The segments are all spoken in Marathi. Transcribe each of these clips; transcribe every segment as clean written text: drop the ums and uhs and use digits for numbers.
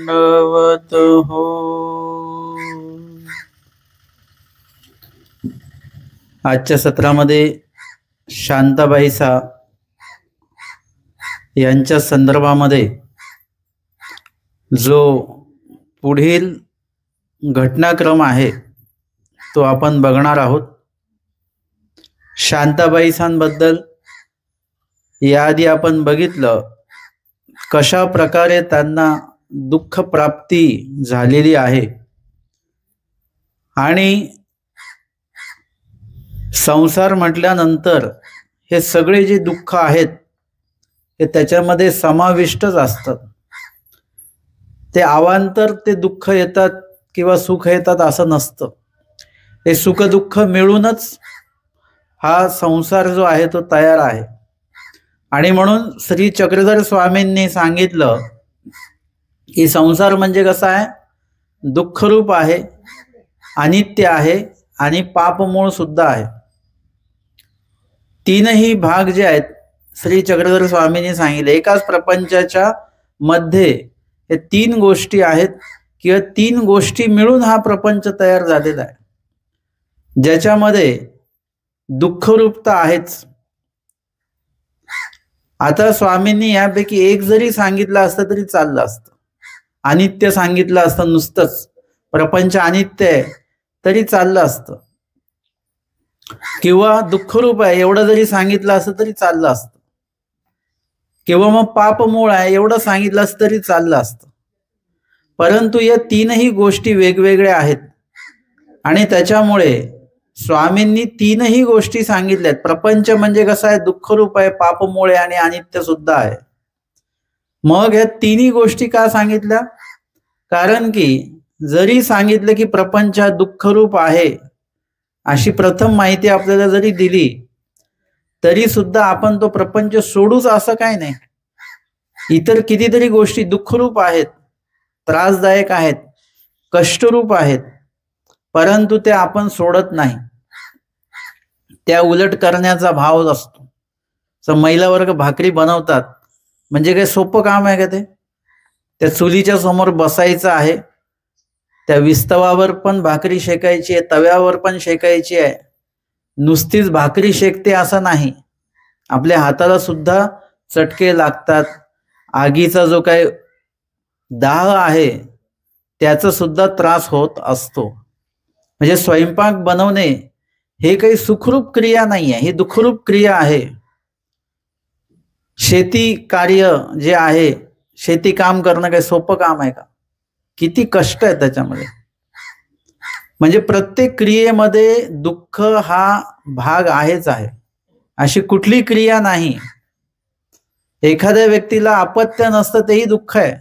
दंडवतो। आजच्या सत्रामध्ये शांताबाई सा यांच्या संदर्भामध्ये जो पुढील घटनाक्रम आहे तो आपण बघणार आहोत। शांताबाईंबद्दल याआधी आपण बघितलं कशा प्रकारे त्यांना दुःख प्राप्ती झालेली आहे आणि संसार म्हटल्यानंतर हे सगळे जे दुःख आहेत हे त्याच्यामध्ये समाविष्टच असतात। ते अवांतर ते दुःख येतात किंवा सुख येतात असं नसतं। हे सुख दुःख मिळूनच हा संसार जो आहे तो तयार आहे। आणि म्हणून श्री चक्रधर स्वामींनी सांगितलं की संसार म्हणजे कसा आहे, दुःखरूप आहे, अनित्य आहे आणि पापमूळ सुद्धा आहे। तीनही भाग जे आहेत श्री चक्रधर स्वामींनी सांगितले, एकाच प्रपंचाच्या मध्ये हे तीन गोष्टी आहेत किंवा तीन गोष्टी मिळून हा प्रपंच तयार झालेला आहे, ज्याच्यामध्ये दुःखरूपता आहेच। आता स्वामींनी यापैकी एक जरी सांगितलं असतं तरी चाललं असतं, अनित्य सांगितलं असतं, नुसतंच प्रपंच अनित्य आहे तरी चाललं असतं, किंवा दुःखरूप आहे एवढं जरी सांगितलं असतं तरी चाललं असतं, किंवा मग पापमूळ आहे एवढं सांगितलं असतं तरी चाललं असतं। परंतु या तीनही गोष्टी वेगवेगळ्या आहेत आणि त्याच्यामुळे स्वामींनी तीनही गोष्टी सांगितल्यात। प्रपंच म्हणजे कसा आहे, दुःखरूप आहे, पापमूळ आहे आणि अनित्य सुद्धा आहे। मग या तिन्ही गोष्टी का सांगितल्या? कारण की जरी सांगितलं की प्रपंच दुःखरूप आहे अशी प्रथम माहिती आपल्याला जरी दिली तरी सुद्धा आपण तो प्रपंच सोडूच असं काय नाही। इतर कितीतरी गोष्टी दुःखरूप आहेत, त्रासदायक आहेत, कष्टरूप आहेत, परंतु ते आपण सोडत नाही, त्या उलट करण्याचा भाव असतो। तर महिला वर्ग भाकरी बनवतात म्हणजे काय सोपं काम आहे का ते? त्या चुलीच्या समोर बसायचं आहे, त्या विस्तवावर पण भाकरी शेकायची आहे, तव्यावर पण शेकायची आहे। नुसतीच भाकरी शेकते असं नाही, आपल्या हाताला सुद्धा चटके लागतात, आगीचा जो काही दाह आहे त्याचा सुद्धा त्रास होत असतो। म्हणजे स्वयंपाक बनवणे हे काही सुखरूप क्रिया नाही आहे, ही दुःखरूप क्रिया आहे। शेती कार्य जे आहे, शेती काम करणं काही सोपं काम आहे का? किती कष्ट आहे त्याच्यामध्ये। म्हणजे प्रत्येक क्रियेमध्ये दुःख हा भाग आहेच आहे, अशी कुठली क्रिया नाही। एखाद्या व्यक्तीला अपत्य नसतं तेही दुःख आहे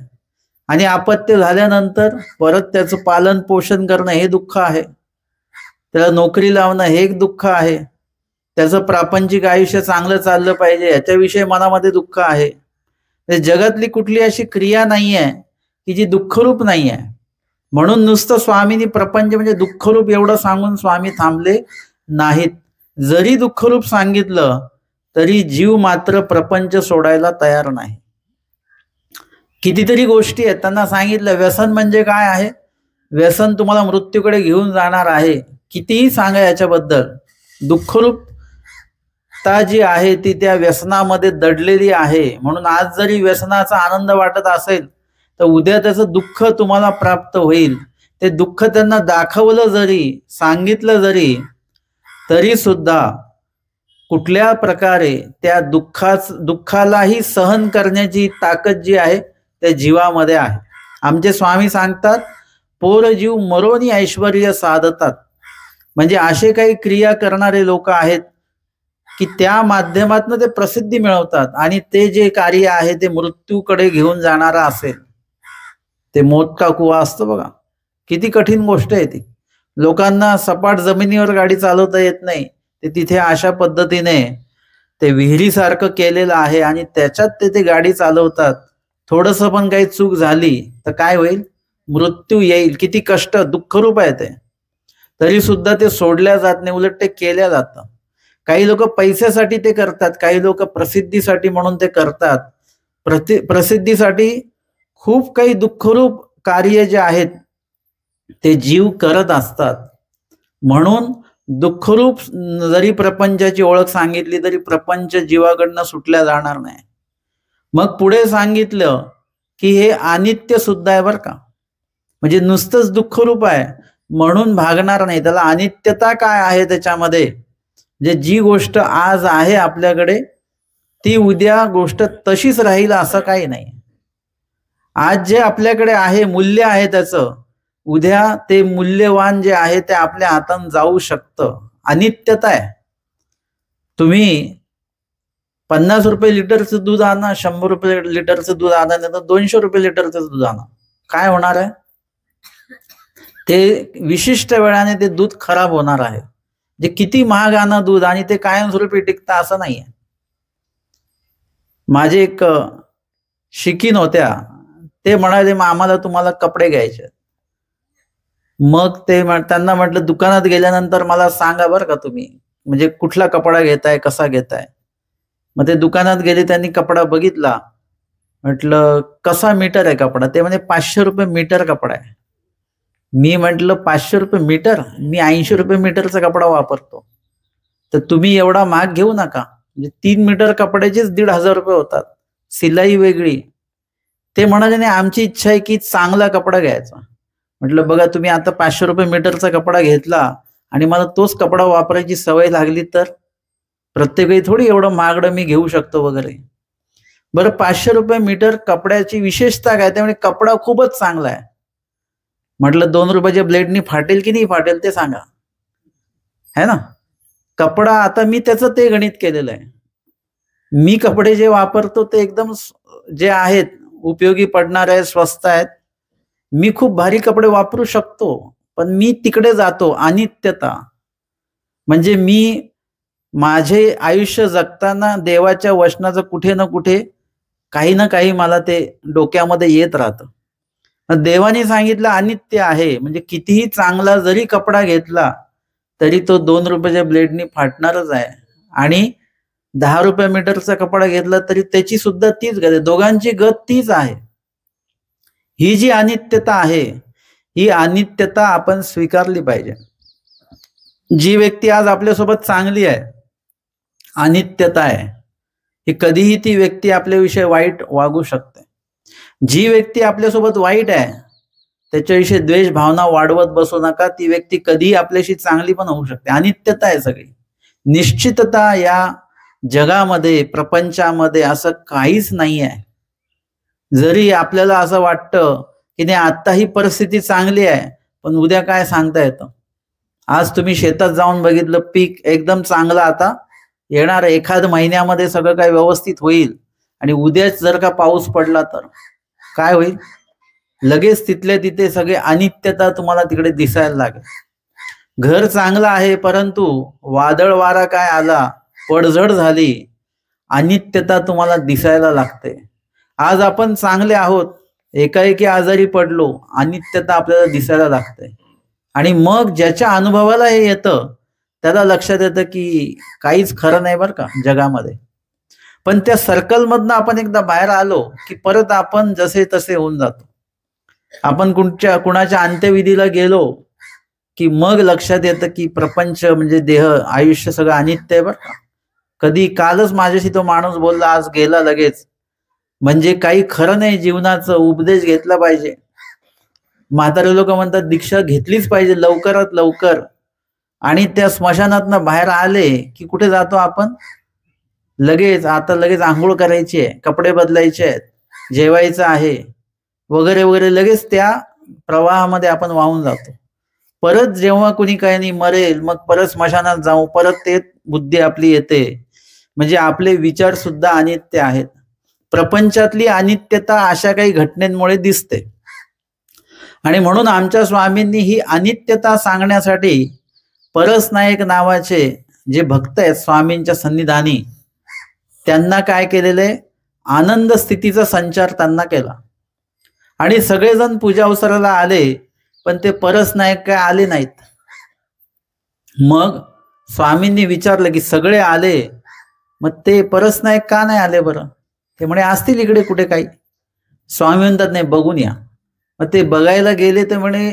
आणि अपत्य झाल्यानंतर परत त्याचं पालन पोषण करणं हे दुःख आहे, त्याला नोकरी लावणं हे एक दुःख आहे, त्याचं प्रापंचिक आयुष्य चांगलं चाललं पाहिजे याच्याविषयी मनामध्ये दुःख आहे। जगातली कुठली अशी क्रिया नाही आहे की जी दुःखरूप नाही आहे। म्हणून नुसतं स्वामींनी प्रपंच म्हणजे दुःखरूप एवढं सांगून स्वामी थांबले नाहीत। जरी दुःखरूप सांगितलं तरी जीव मात्र प्रपंच सोडायला तयार नाही। कितीतरी गोष्टी आहेत, त्यांना सांगितलं व्यसन म्हणजे काय आहे, व्यसन तुम्हाला मृत्यूकडे घेऊन जाणार आहे, कितीही सांगा याच्याबद्दल। दुःखरूपता जी आहे ती त्या व्यसनामध्ये दडलेली आहे। म्हणून आज जरी व्यसनाचा आनंद वाटत असेल तर उद्या त्याचं दुःख तुम्हाला प्राप्त होईल। ते दुःख त्यांना दाखवलं जरी, सांगितलं जरी, तरी सुद्धा कुठल्या प्रकारे त्या दुःखालाही सहन करण्याची ताकद जी आहे त्या जीवामध्ये आहे। आमचे स्वामी सांगतात, पोर जीव मरोनी ऐश्वर्य साधतात। म्हणजे असे काही क्रिया करणारे लोक आहेत की त्या माध्यमातून ते प्रसिद्धी मिळवतात आणि ते जे कार्य आहे ते मृत्यूकडे घेऊन जाणारा असेल, ते मौत का कुआ असतो बघा, किती कठीण गोष्ट आहे ती। लोकांना सपाट जमिनीवर गाडी चालवता येत नाही, ते तिथे अशा पद्धतीने ते विहिरीसारखं केलेलं आहे आणि त्याच्यात ते गाडी चालवतात। थोडंसं पण काही चूक झाली तर काय होईल, मृत्यू येईल। किती कष्ट, दुःखरूप आहे ते, तरी सुद्धा ते सोडल्या जात नाही, उलट ते केल्या जातं। काही लोक पैशासाठी ते करतात, काही लोक प्रसिद्धीसाठी म्हणून ते करतात, प्रसिद्धीसाठी खूप काही दुःखरूप कार्य जे आहेत ते जीव करत असतात. म्हणून दुःखरूप जरी प्रपंचाची ओळख सांगितली तरी प्रपंच जीवाकडनं सुटल्या जाणार नाही. मग पुढे सांगितलं की हे अनित्य सुद्धा आहे बरं का. म्हणजे नुसतंच दुःखरूप आहे म्हणून भागणार नाही. त्याला अनित्यता काय आहे त्याच्यामध्ये, जे जी गोष्ट आज आहे आपल्याकडे ती उद्या गोष्ट तशीच राहील असं काही नाही. आज जे आपल्याकडे आहे मूल्य आहे त्याचं, उद्या ते मूल्यवान जे आहे ते आपल्या हातानं जाऊ शकतं. अनित्यता आहे. तुम्ही 50 रुपये लिटरचं दूध आणा, 100 रुपये लिटरचं दूध आणा, नाही तर 200 रुपये लिटरचं दूध आणा, काय होणार आहे? ते विशिष्ट वेळाने ते दूध खराब होणार आहे. जे किती महाग आणा दूध आणि ते कायमस्वरूपी टिकतं असं नाहीये. माझे एक शिकीन होत्या, ते म्हणाले मग आम्हाला तुम्हाला कपडे घ्यायचे. मग ते त्यांना म्हटलं दुकानात गेल्यानंतर मला सांगा बरं का तुम्ही, म्हणजे कुठला कपडा घेताय, कसा घेताय. मग ते दुकानात गेले, त्यांनी कपडा बघितला. म्हटलं कसा मीटर आहे कपडा? ते म्हणजे 500 रुपये मीटर कपडा आहे. मी म्हटलं 500 रुपये मीटर? मी 80 रुपये मीटरचा कपडा वापरतो. तर तुम्ही एवढा महाग घेऊ नका. म्हणजे 3 मीटर कपड्याचेच 1,500 रुपये होतात, सिलाई वेगळी. ते म्हणाले नाही आमची इच्छा आहे की चांगला कपडा घ्यायचा. म्हटलं बघा तुम्ही आता 500 रुपये मीटरचा कपडा घेतला आणि मला तोच कपडा वापरायची सवय लागली तर प्रत्येक वेळी थोडी एवढं महागडं मी घेऊ शकतो वगैरे. बरं 500 रुपये मीटर कपड्याची विशेषता काय? त्यामुळे कपडा खूपच चांगला आहे. म्हटलं 2 रुपयाच्या ब्लेडनी फाटेल की नाही फाटेल ते सांगा, है ना. कपडा आता मी त्याचं ते गणित केलेलं आहे. मी कपडे जे वापरतो ते एकदम जे आहेत उपयोगी पडणार आहे, स्वस्त आहेत. मी खूप भारी कपडे वापरू शकतो, पण मी तिकडे जातो अनित्यता. म्हणजे मी माझे आयुष्य जगताना देवाच्या वचनाचं कुठे ना कुठे काही ना काही मला ते डोक्यामध्ये येत राहतं. देवाने सांगितलं अनित्य आहे, म्हणजे कितीही चांगला जरी कपडा घेतला तरी तो 2 रुपयाच्या ब्लेडनी फाटणारच आहे. आणि 10 रुपये मीटरचा कपडा घेतला तरी त्याची सुद्धा तीच गत आहे, दोघांची गत तीच आहे. ही जी अनित्यता आहे, ही अनित्यता आपण स्वीकारली पाहिजे. जी व्यक्ती आज आपल्यासोबत चांगली आहे, अनित्यता आहे, ही कधीही ती व्यक्ती आपल्याविषयी वाईट वागू शकते. जी व्यक्ती आपल्यासोबत वाईट आहे त्याच्याविषयी द्वेष भावना वाढवत बसू नका. ती व्यक्ती कधीही आपल्याशी चांगली पण होऊ शकते. अनित्यता आहे सगळी. निश्चितता या जगामध्ये, प्रपंचामध्ये असं काहीच नाही आहे. जरी आपल्याला असं वाटतं की नाही आता ही परिस्थिती चांगली आहे, पण उद्या काय सांगता येतं. आज तुम्ही शेतात जाऊन बघितलं, पीक एकदम चांगलं आता येणार, एखाद महिन्यामध्ये सगळं काय व्यवस्थित होईल, आणि उद्याच जर का पाऊस पडला तर काय होईल? लगेच तिथल्या तिथे सगळे अनित्यता तुम्हाला तिकडे दिसायला लागेल. घर चांगलं आहे परंतु वादळ वारा काय आला, पडझड झाली, अनित्यता तुम्हाला दिसायला लागते. आज आपण चांगले आहोत, एकाएकी आजारी पडलो, अनित्यता आपल्याला दिसायला लागते. आणि मग ज्याच्या अनुभवाला हे येतं त्याला लक्षात येतं की काहीच खरं नाही बरं का जगामध्ये. पण त्या सर्कलमधनं आपण एकदा बाहेर आलो की परत आपण जसे तसे होऊन जातो. आपण कुणाच्या अंत्यविधीला गेलो की मग लक्षात येतं की प्रपंच म्हणजे देह, आयुष्य सगळं अनित्य आहे बरं का. कधी कालच माझ्याशी तो माणूस बोलला, आज गेला लगेच. म्हणजे काही खरं नाही जीवनाचं. उपदेश घेतला पाहिजे. म्हातारे लोक म्हणतात दीक्षा घेतलीच पाहिजे लवकरात लवकर. आणि त्या स्मशानातनं बाहेर आले की कुठे जातो आपण? लगेच आता लगेच आंघोळ करायची आहे, कपडे बदलायचे आहेत, जेवायचं आहे वगैरे वगैरे. लगेच त्या प्रवाहामध्ये आपण वाहून जातो. परत जेव्हा कुणी काही नाही मरेल, मग परत स्मशानात जाऊ, परत ते बुद्धी आपली येते. म्हणजे आपले विचार सुद्धा अनित्य आहेत. प्रपंचातली अनित्यता अशा काही घटनेमुळे दिसते. आणि म्हणून आमच्या स्वामींनी ही अनित्यता सांगण्यासाठी परसनायक नावाचे जे भक्त आहेत स्वामींच्या सन्निधानी, त्यांना काय केलेले, आनंद स्थितीचा संचार त्यांना केला. आणि सगळेजण पूजा अवसराला आले, पण ते परसनायक काय आले नाहीत. मग स्वामींनी विचारलं की सगळे आले, मग ते परसनायक का नाही आले बरं? ते म्हणे असतील इकडे कुठे काही. स्वामी म्हणतात नाही, बघून या. मग ते बघायला गेले तर म्हणे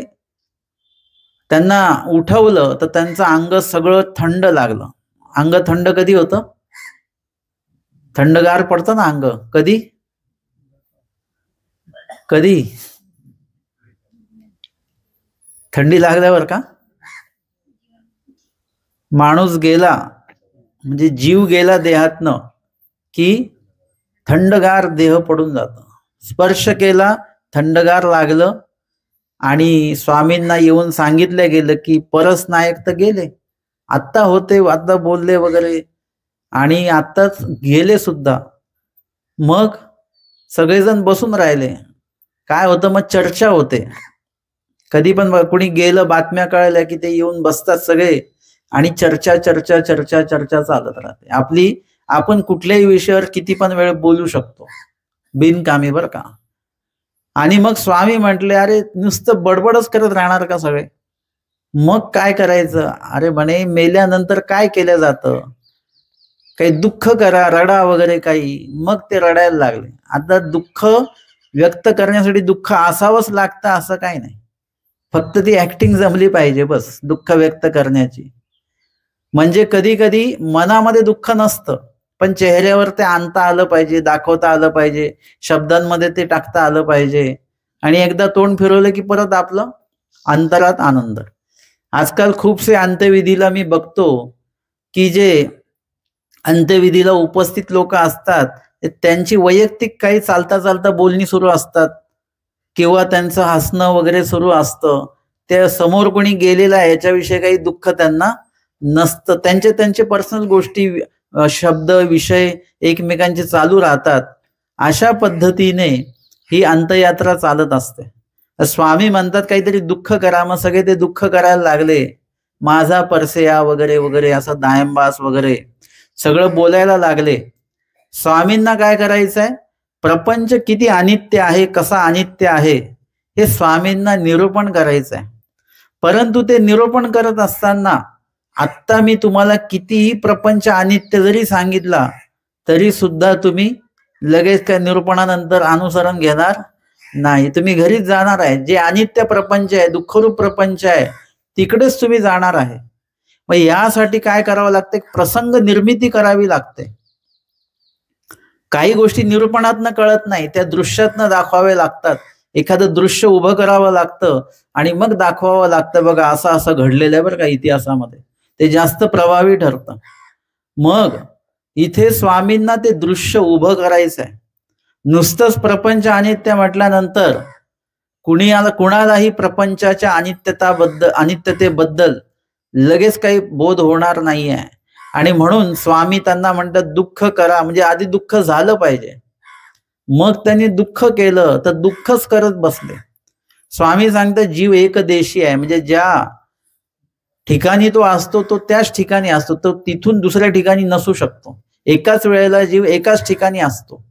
त्यांना उठवलं तर त्यांचं अंग सगळं थंड लागलं. अंग थंड कधी होतं? थंडगार पडतं ना अंग. कधी कधी थंडी लागल्यावर का? माणूस गेला म्हणजे जीव गेला देहातनं की थंडगार देह पडून जातं. स्पर्श केला, थंडगार लागलं आणि स्वामींना येऊन सांगितलं गेलं की परस नायक तर गेले, आत्ता होते, आता बोलले वगैरे आणि आत्ताच गेले सुद्धा. मग सगळेजण बसून राहिले. काय होतं मग? चर्चा होते. कधी पण कुणी गेलं, बातम्या कळल्या की ते येऊन बसतात सगळे आणि चर्चा चर्चा चर्चा चर्चा चालत राहते. आपण कुठल्याही विषयावर किती पण वेळ बोलू शकतो बिनकामी, बरं का. आणि मग स्वामी म्हटले, अरे नुसतं बडबडच करत राहणार का सगळे? मग काय करायचं? अरे म्हणे मेल्यानंतर काय केलं जातं? काही दुःख करा, रडा वगैरे काही. मग ते रडायला लागले. आता दुःख व्यक्त करण्यासाठी दुःख असावंच लागतं असं काही नाही, फक्त ती ऍक्टिंग जमली पाहिजे बस दुःख व्यक्त करण्याची. म्हणजे कधी कधी मनामध्ये दुःख नसतं पण चेहऱ्यावर ते आणता आलं पाहिजे, दाखवता आलं पाहिजे, शब्दांमध्ये ते टाकता आलं पाहिजे. आणि एकदा तोंड फिरवलं की परत आपलं अंतरात आनंद. आजकाल खूपसे अंत्यविधीला मी बघतो की जे अंत्यविधीला उपस्थित लोक असतात त्यांची वैयक्तिक काही चालता चालता बोलणी सुरू असतात किंवा त्यांचं हसणं वगैरे सुरू असतं. त्या समोर कोणी गेलेला आहे याच्याविषयी काही दुःख त्यांना नसतं. त्यांचे पर्सनल गोष्टी, शब्द, विषय एकमेकांचे चालू राहतात. अशा पद्धतीने ही अंत्ययात्रा चालत असते. स्वामी म्हणतात काहीतरी दुःख करा, मग सगळे ते दुःख करायला लागले. माझा परसेया वगैरे वगैरे असं दायंबास वगैरे सगळं बोलायला लागले. स्वामींना काय करायचंय? प्रपंच किती अनित्य आहे, कसा अनित्य आहे हे स्वामींना निरूपण करायचंय. परंतु ते निरूपण करत असताना आत्ता मी तुम्हाला कितीही प्रपंच अनित्य जरी सांगितला तरी सुद्धा तुम्ही लगेच त्या निरूपणानंतर अनुसरण घेणार नाही. तुम्ही घरीच जाणार आहे. जे अनित्य प्रपंच आहे, दुःखरूप प्रपंच आहे, तिकडेच तुम्ही जाणार आहे. मग यासाठी काय करावं लागते? प्रसंग निर्मिती करावी लागते. काही गोष्टी निरूपणातनं कळत नाही, त्या दृश्यातनं दाखवावे लागतात. एखादं दृश्य उभं करावं लागतं आणि मग दाखवावं लागतं, बघा असं असं घडलेलं आहे बरं का इतिहासामध्ये. ते जास्त प्रभावी ठरतं. मग इथे स्वामींना ते दृश्य उभं करायचं आहे. नुसतंच प्रपंच अनित्य म्हटल्यानंतर कुणालाही प्रपंचाच्या अनित्यतेबद्दल लगेच काही बोध होणार नाहीये. आणि म्हणून स्वामी त्यांना म्हणतात दुःख करा, म्हणजे आधी दुःख झालं पाहिजे. मग त्यांनी दुःख केलं तर दुःखच करत बसले. स्वामी सांगतात जीव एकदेशी आहे, म्हणजे ज्या ठिकाणी तो असतो तो त्याच ठिकाणी असतो, तो तिथून दुसऱ्या ठिकाणी नसू शकतो. एकाच वेळेला जीव एकाच ठिकाणी असतो,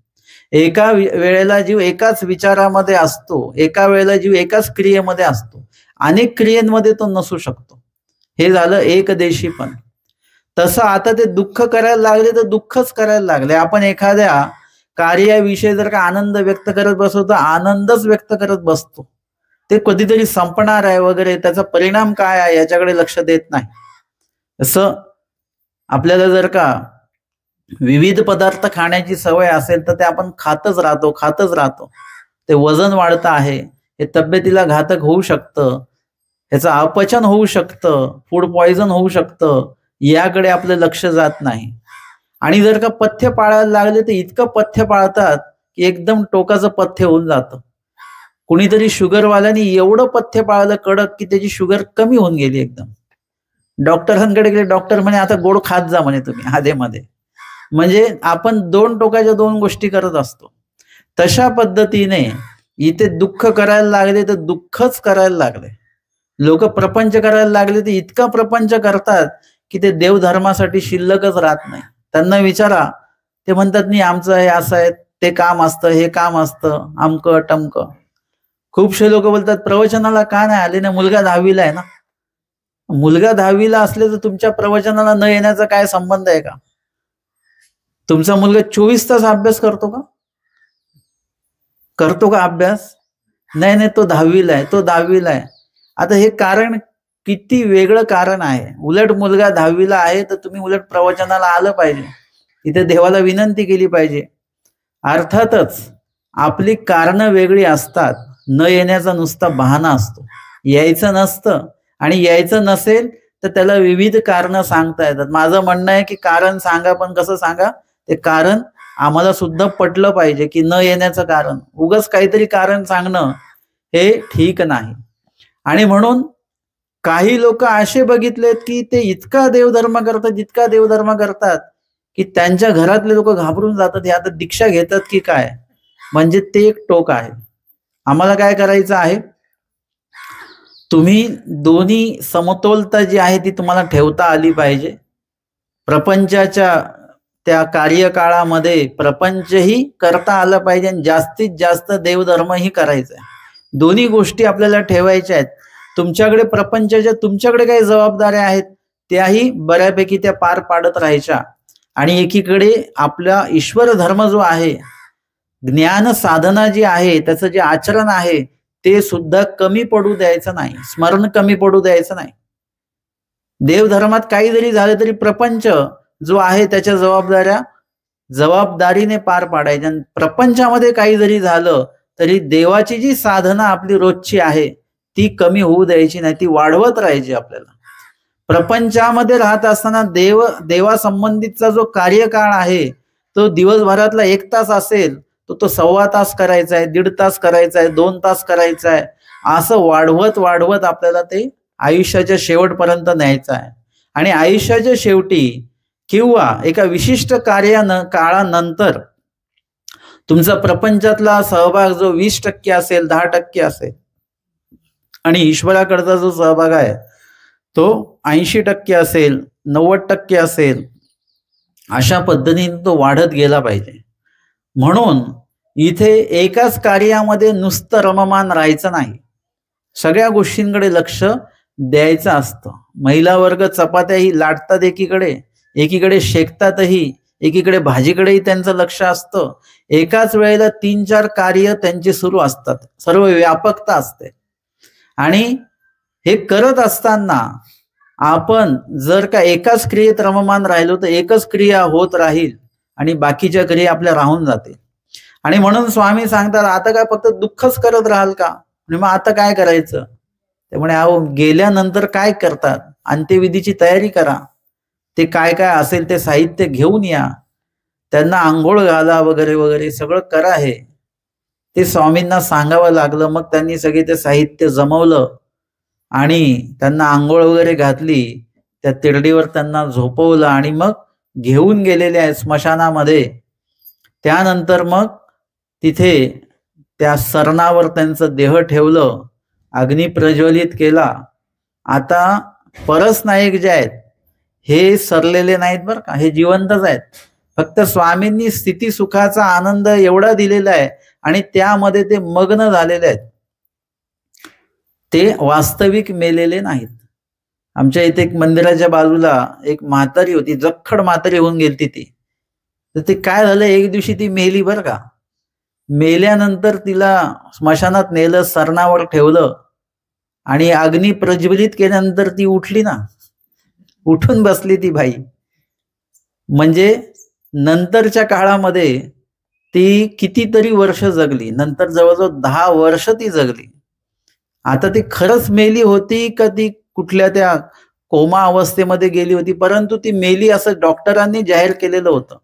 एका वेळेला जीव एकाच विचारामध्ये असतो, एका वेळेला जीव एकाच क्रियेमध्ये असतो, अनेक क्रियेमध्ये तो नसू शकतो. हे झालं एकदेशीपण. तसं आता ते दुःख करायला लागले तर दुःखच करायला लागले. आपण एखाद्या कार्याविषयी जर का आनंद व्यक्त करत बसतो तर आनंदच व्यक्त करत बसतो. ते कधीतरी संपणार आहे वगैरे, त्याचा परिणाम काय आहे याच्याकडे लक्ष देत नाही. असं आपल्याला जर का विविध पदार्थ खाण्याची सवय असेल तर ते आपण खातच राहतो. ते वजन वाढतं आहे, हे तब्येतीला घातक होऊ शकतं, ह्याचं अपचन होऊ शकतं, फूड पॉइझन होऊ शकतं, याकडे आपलं लक्ष जात नाही. आणि जर का पथ्य पाळायला लागले तर इतकं पथ्य पाळतात की एकदम टोकाचं पथ्य होऊन जातं. कुणीतरी शुगरवाल्याने एवढं पथ्य पाळलं कडक की त्याची शुगर कमी होऊन गेली एकदम. डॉक्टरांकडे गेले, डॉक्टर म्हणे आता गोड खात जा म्हणे तुम्ही आधेमध्ये. म्हणजे आपण दोन टोकाच्या दोन गोष्टी करत असतो. तशा पद्धतीने इथे दुःख करायला लागले तर दुःखच करायला लागले. लोक प्रपंच करायला लागले तर इतका प्रपंच करतात की ते देवधर्मासाठी शिल्लकच राहत नाही. त्यांना विचारा, ते म्हणतात नाही आमचं हे असं आहे, ते काम असतं, हे काम असतं, अमकं टमकं. खूपशे लोक बोलतात प्रवचनाला का नाही आले ना, मुलगा 10वीला आहे ना. मुलगा 10वीला असले तर तुमच्या प्रवचनाला न येण्याचा काय संबंध आहे का? तुमचा मुलगा 24 तास अभ्यास करतो का? करतो का अभ्यास? नाही नाही, तो 10वीला आहे, तो 10वीला आहे. आता हे कारण किती वेगळं कारण आहे. उलट मुलगा 10वीला आहे तर तुम्ही उलट प्रवचनाला आलं पाहिजे, इथे देवाला विनंती केली पाहिजे. अर्थातच आपली कारणं वेगळी असतात. न येण्याचा नुसता बहाणा असतो, यायचं नसतं. आणि यायचं नसेल तर त्याला विविध कारणं सांगता येतात. माझं म्हणणं आहे की कारण सांगा, पण कसं सांगा, ते कारण आम्हाला सुद्धा पटलं पाहिजे. की न येण्याचं कारण, उगाच काहीतरी कारण सांगणं हे ठीक नाही. आणि म्हणून काही लोक असे बघितलेत की ते इतका देवधर्म करतात, इतका देवधर्म करतात की त्यांच्या घरातले लोक घाबरून जातात, हे आता दीक्षा घेतात की काय. म्हणजे ते एक टोक आहे. आम्हाला काय करायचं आहे, तुम्ही दोन्ही समतोलता जी आहे ती तुम्हाला ठेवता आली पाहिजे. प्रपंचाच्या त्या कार्यकाळामध्ये प्रपंचही करता आलं पाहिजे आणि जास्तीत जास्त देवधर्मही करायचा आहे. दोन्ही गोष्टी आपल्याला ठेवायच्या आहेत. तुमच्याकडे प्रपंचाच्या तुमच्याकडे काही जबाबदाऱ्या आहेत त्याही बऱ्यापैकी त्या पार पाडत राहायच्या. आणि एकीकडे आपला ईश्वर धर्म जो आहे, ज्ञान साधना जी आहे, त्याचं जे आचरण आहे ते सुद्धा कमी पडू द्यायचं नाही, स्मरण कमी पडू द्यायचं नाही. देवधर्मात काही जरी झालं तरी प्रपंच जो आहे त्याच्या जबाबदारीने पार पाडायच्या. प्रपंचामध्ये काही जरी झालं तरी देवाची जी साधना आपली रोजची आहे ती कमी होऊ द्यायची नाही, ती वाढवत राहायची. आपल्याला प्रपंचामध्ये राहत असताना देवासंबंधीचा जो कार्यकाळ आहे तो दिवसभरातला 1 तास असेल तो 1.25 तास करायचा आहे, 1.5 तास करायचा आहे, 2 तास करायचा आहे. असं वाढवत वाढवत आपल्याला ते आयुष्याच्या शेवटपर्यंत न्यायचं आहे. आणि आयुष्याच्या शेवटी किंवा एका विशिष्ट काळानंतर तुमचा प्रपंचातला सहभाग जो 20% असेल, 10% असेल, आणि ईश्वराकडचा जो सहभाग आहे तो 80% असेल, 90% असेल, अशा पद्धतीने तो वाढत गेला पाहिजे. म्हणून इथे एकाच कार्यामध्ये नुसतं रममान राहायचं नाही, सगळ्या गोष्टींकडे लक्ष द्यायचं असतं. महिला वर्ग चपात्याही लाटतात एकीकडे शेकतातही, एकीकडे भाजीकडेही त्यांचं लक्ष असतं. एकाच वेळेला 3-4 कार्य त्यांची सुरू असतात, सर्व व्यापकता असते. आणि हे करत असताना आपण जर का एकाच क्रियेत रममान राहिलो तर एकच क्रिया होत राहील आणि बाकीच्या क्रिया आपल्या राहून जातील. आणि म्हणून स्वामी सांगतात, आता काय फक्त दुःखच करत राहाल का, आणि मग आता काय करायचं. त्यामुळे अहो, गेल्यानंतर काय करतात, अंत्यविधीची तयारी करा. ते काय काय असेल ते साहित्य घेऊन या, त्यांना आंघोळ घाला वगैरे वगैरे सगळं करा. हे ते स्वामींना सांगावं लागलं. मग त्यांनी सगळे ते साहित्य जमवलं आणि त्यांना आंघोळ वगैरे घातली, त्या तिरडीवर त्यांना झोपवलं आणि मग घेऊन गेलेले आहे स्मशानामध्ये. त्यानंतर मग तिथे त्या सरणावर त्यांचं देह ठेवलं, अग्नी प्रज्वलित केला. आता परस नायक जे आहेत हे सरलेले नाहीत बरं का, हे जिवंतच आहेत. फक्त स्वामींनी स्थिती सुखाचा आनंद एवढा दिलेला आहे आणि त्यामध्ये ते मग्न झालेले आहेत, ते वास्तविक मेलेले नाहीत. आमच्या इथे एक मंदिराच्या बाजूला एक म्हातारी होती, जखड म्हातारी होऊन गेली ती. तर ते काय झालं, एक दिवशी ती मेली बरं का. मेल्यानंतर तिला स्मशानात नेलं, सरणावर ठेवलं आणि अग्नी प्रज्वलित केल्यानंतर ती उठली ना, उठून बसली ती बाई. म्हणजे नंतरच्या काळामध्ये ती कितीतरी वर्ष जगली, नंतर जवळजवळ 10 वर्ष ती जगली. आता ती खरंच मेली होती का ती कुठल्या त्या कोमा अवस्थेमध्ये गेली होती, परंतु ती मेली असं डॉक्टरांनी जाहीर केलेलं होतं.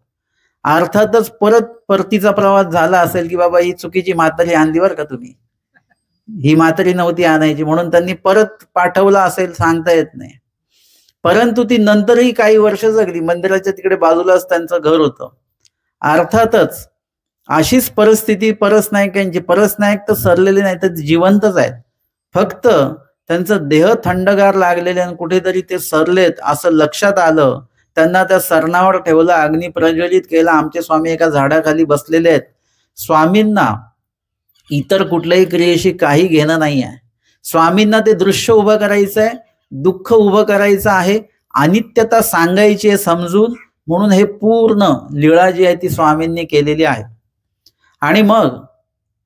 अर्थातच परत परतीचा प्रवास झाला असेल की बाबा ही चुकीची म्हातारी आणली बरं का तुम्ही, ही म्हातारी नव्हती आणायची, म्हणून त्यांनी परत पाठवलं असेल, सांगता येत नाही. परंतु ती नंतरही काही वर्ष जगली. मंदिराच्या तिकडे बाजूलाच त्यांचं घर होतं. अर्थातच अशीच परिस्थिती परस नायकांची. परस नायक तर सरलेले नाही, तर जिवंतच आहेत, फक्त त्यांचं देह थंडगार लागलेले आणि कुठेतरी ते सरलेत असं लक्षात आलं. त्यांना त्या सरणावर ठेवलं, अग्नी प्रज्वलित केला. आमचे स्वामी एका झाडाखाली बसलेले आहेत. स्वामींना इतर कुठल्याही क्रियेशी काही घेणं नाही आहे. स्वामींना ते दृश्य उभं करायचं आहे, दुःख उभं करायचं आहे, अनित्यता सांगायची आहे समजून. म्हणून हे पूर्ण लीळा जी आहे ती स्वामींनी केलेली आहे. आणि मग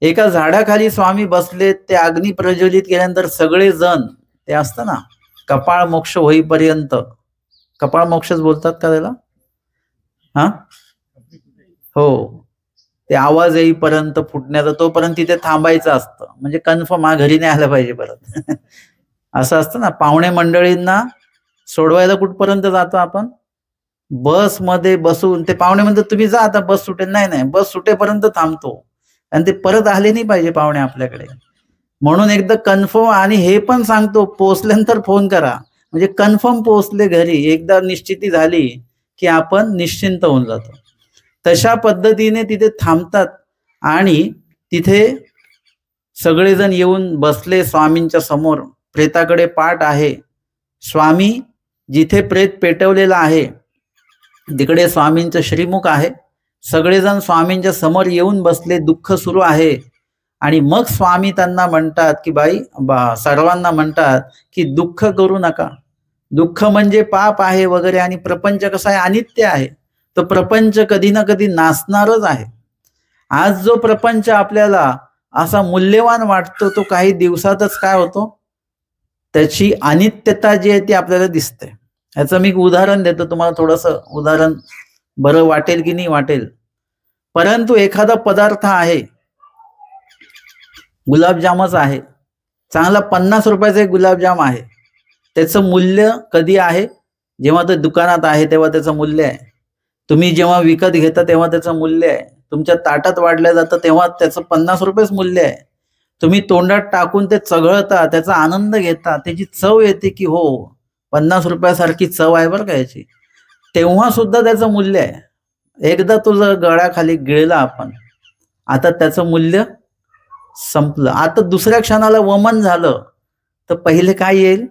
एका झाडाखाली स्वामी बसले, ते अग्नी प्रज्वलित केल्यानंतर सगळे जण, ते असतं ना कपाळ मोक्ष होईपर्यंत, कपाळ मोक्षच बोलतात का त्याला, हा हो, ते आवाज येईपर्यंत फुटण्याचा, तोपर्यंत तिथे थांबायचं असतं, म्हणजे कन्फर्म हा घरी नाही आलं पाहिजे परत. असं असतं ना, पाहुणे मंडळींना सोडवायला कुठपर्यंत जातो आपण, बसमध्ये बसून, ते पाहुणे म्हणतात तुम्ही जा आता बस सुटेल, नाही नाही बस सुटेपर्यंत थांबतो, आणि ते परत आले नाही पाहिजे पाहुणे आपल्याकडे, म्हणून एकदा कन्फर्म. आणि हे पण सांगतो पोहोचल्यानंतर फोन करा, म्हणजे कन्फर्म पोहोचले घरी, एकदा निश्चिती झाली की आपण निश्चिंत होऊन जातो. तशा पद्धतीने तिथे थांबतात आणि तिथे सगळेजण येऊन बसले स्वामींच्या समोर. प्रेताकडे पाठ आहे, स्वामी जिथे प्रेत पेटवलेला आहे तिकडे स्वामींचं श्रीमुख आहे. सगळेजण स्वामींच्या समोर येऊन बसले, दुःख सुरू आहे. आणि मग स्वामी त्यांना म्हणतात की बाई, सर्वांना म्हणतात की दुःख करू नका, दुःख म्हणजे पाप आहे वगैरे, आणि प्रपंच कसा आहे, अनित्य आहे, तो प्रपंच कधी ना कधी नासणारच आहे. आज जो प्रपंच आपल्याला असा मूल्यवान वाटतो तो काही दिवसातच काय होतो, त्याची अनित्यता जी आहे ती आपल्याला दिसते. याचं मी उदाहरण देतो तुम्हाला, थोडंसं उदाहरण बरं वाटेल की नाही वाटेल. परंतु एखादा पदार्थ आहे, गुलाबजामच आहे, चांगला 50 रुपयाचा एक गुलाबजाम आहे, त्याचं मूल्य कधी आहे, जेव्हा ते दुकानात आहे तेव्हा त्याचं मूल्य आहे, तुम्ही जेव्हा विकत घेता तेव्हा त्याचं मूल्य आहे, तुमच्या ताटात वाढलं जातं तेव्हा त्याचं 50 रुपयेच मूल्य आहे, तुम्ही तोंडात टाकून ते चघळता, त्याचा आनंद घेता, त्याची चव येते की हो 50 रुपयासारखी चव आहे बरं का याची, तेव्हा सुद्धा त्याचं मूल्य आहे. एकदा तो जर गळ्याखाली गिळला आपण, आता त्याचं मूल्य संपलं. आता दुसऱ्या क्षणाला वमन झालं तर पहिले काय येईल,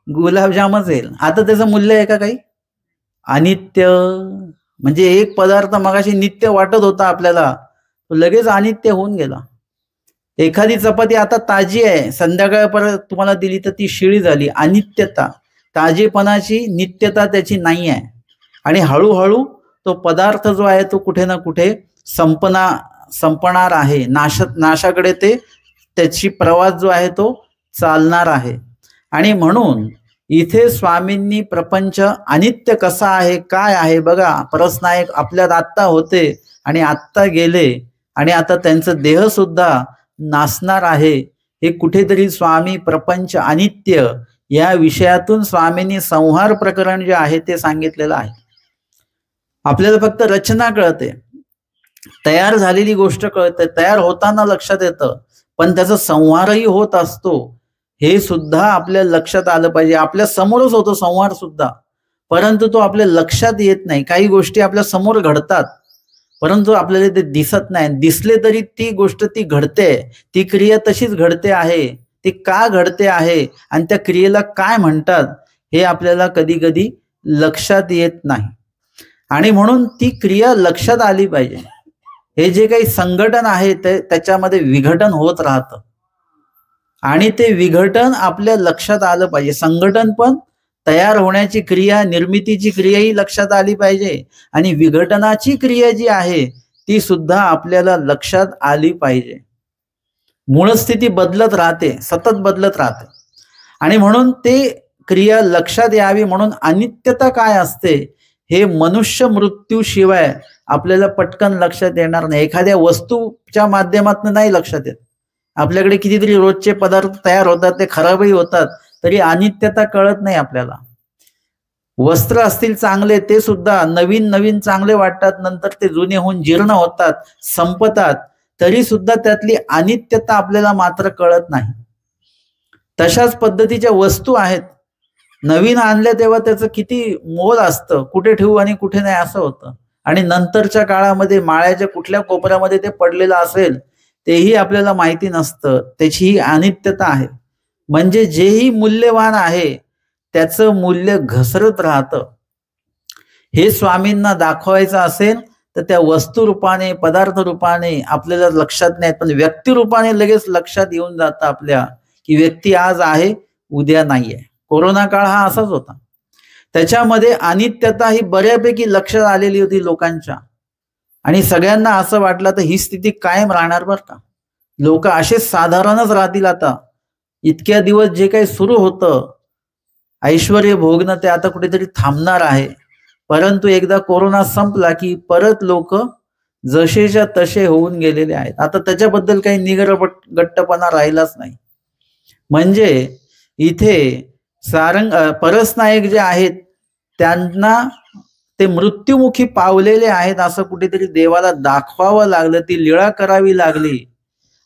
गुलाबजामच येईल. आता त्याचं मूल्य आहे का काही, अनित्य. म्हणजे एक पदार्थ मगाशी नित्य वाटत होता आपल्याला, तो लगेच अनित्य होऊन गेला. एखादी चपाती आता ताजी आहे, संध्याकाळपर्यंत तुम्हाला दिली तर ती शिळी झाली, अनित्यता, ताजेपणाची नित्यता त्याची नाही आहे. आणि हळूहळू तो पदार्थ जो आहे तो कुठे ना कुठे संपणार आहे, नाशाकडे ते त्याची प्रवास जो आहे तो चालणार आहे. आणि म्हणून इथे स्वामींनी प्रपंच अनित्य कसा आहे, काय आहे बघा, परसनायक आपल्यात आत्ता होते आणि आत्ता गेले, आणि आता त्यांचं देह सुद्धा नासणार आहे. हे कुठेतरी स्वामी प्रपंच अनित्य या विषयातून स्वामींनी संहार प्रकरण जे आहे ते सांगितलेलं आहे. आपल्याला फक्त रचना कळते, तयार झालेली गोष्ट कळते, तयार होताना लक्षात येतं, पण त्याचा संहारही होत असतो हे सुद्धा आपल्या लक्षात आलं पाहिजे. आपल्या समोरच होतो संहार सुद्धा, परंतु तो आपल्या लक्षात येत नाही. काही गोष्टी आपल्या समोर घडतात परंतु आपल्याला ते दिसत नाही, दिसले तरी ती गोष्ट ती घडते, ती क्रिया तशीच घडते आहे, ती का घडते आहे आणि त्या क्रियेला काय म्हणतात हे आपल्याला कधी कधी लक्षात येत नाही. आणि म्हणून ती क्रिया लक्षात आली पाहिजे. हे जे काही संघटन आहे त्याच्यामध्ये विघटन होत राहतं आणि ते विघटन आपल्या लक्षात आलं पाहिजे. संघटन पण तयार होण्याची क्रिया, निर्मितीची क्रिया ही लक्षात आली पाहिजे आणि विघटनाची क्रिया जी आहे ती सुद्धा आपल्याला लक्षात आली पाहिजे. मूळस्थिती बदलत राहते, सतत बदलत राहते आणि म्हणून ते क्रिया लक्षात यावी म्हणून अनित्यता काय असते हे मनुष्य मृत्यूशिवाय आपल्याला पटकन लक्षात येणार नाही. एखाद्या वस्तूच्या माध्यमातून नाही लक्षात येत. आपल्याकडे कितीतरी रोजचे पदार्थ तयार होतात, ते खराबही होतात, तरी अनित्यता कळत नाही आपल्याला. वस्त्र असतील चांगले ते सुद्धा नवीन नवीन चांगले वाटतात, नंतर ते जुने होऊन जीर्ण होतात, संपतात, तरी सुद्धा त्यातली अनित्यता आपल्याला मात्र कळत नाही. तशाच पद्धतीच्या वस्तू आहेत, नवीन आणल्या तेव्हा त्याचं किती मोल असतं, कुठे ठेवू आणि कुठे नाही असं होतं, आणि नंतरच्या काळामध्ये माळ्याच्या कुठल्या कोपऱ्यामध्ये ते पडलेलं असेल तेही आपल्याला माहिती नसतं. त्याची ही अनित्यता आहे. म्हणजे जेही मूल्यवान आहे त्याचं मूल्य घसरत राहतं. हे स्वामींना दाखवायचं असेल तर त्या वस्तू रूपाने, पदार्थ रूपाने आपल्याला लक्षात नाही, पण व्यक्ती रूपाने लगेच लक्षात येऊन जातं आपल्या की व्यक्ती आज आहे उद्या नाहीये. कोरोना काळ हा असाच होता. त्याच्यामध्ये अनित्यता ही बऱ्यापैकी लक्षात आलेली होती लोकांच्या, आणि सगळ्यांना असं वाटलं तर ही स्थिती कायम राहणार बरं का, लोक असेच साधारणच राहतील. आता इतक्या दिवस जे काही सुरू होतं ऐश्वर्य भोगणं ते आता कुठेतरी थांबणार आहे. परंतु एकदा कोरोना संपला की परत लोक जसेच्या तसे होऊन गेलेले आहेत. आता त्याच्याबद्दल काही निगरगट्टपणा राहिलाच नाही. म्हणजे इथे परसनायक जे आहेत त्यांना ते मृत्युमुखी पावलेले आहेत असं कुठेतरी देवाला दाखवावं लागलं, ती लीळा करावी लागली.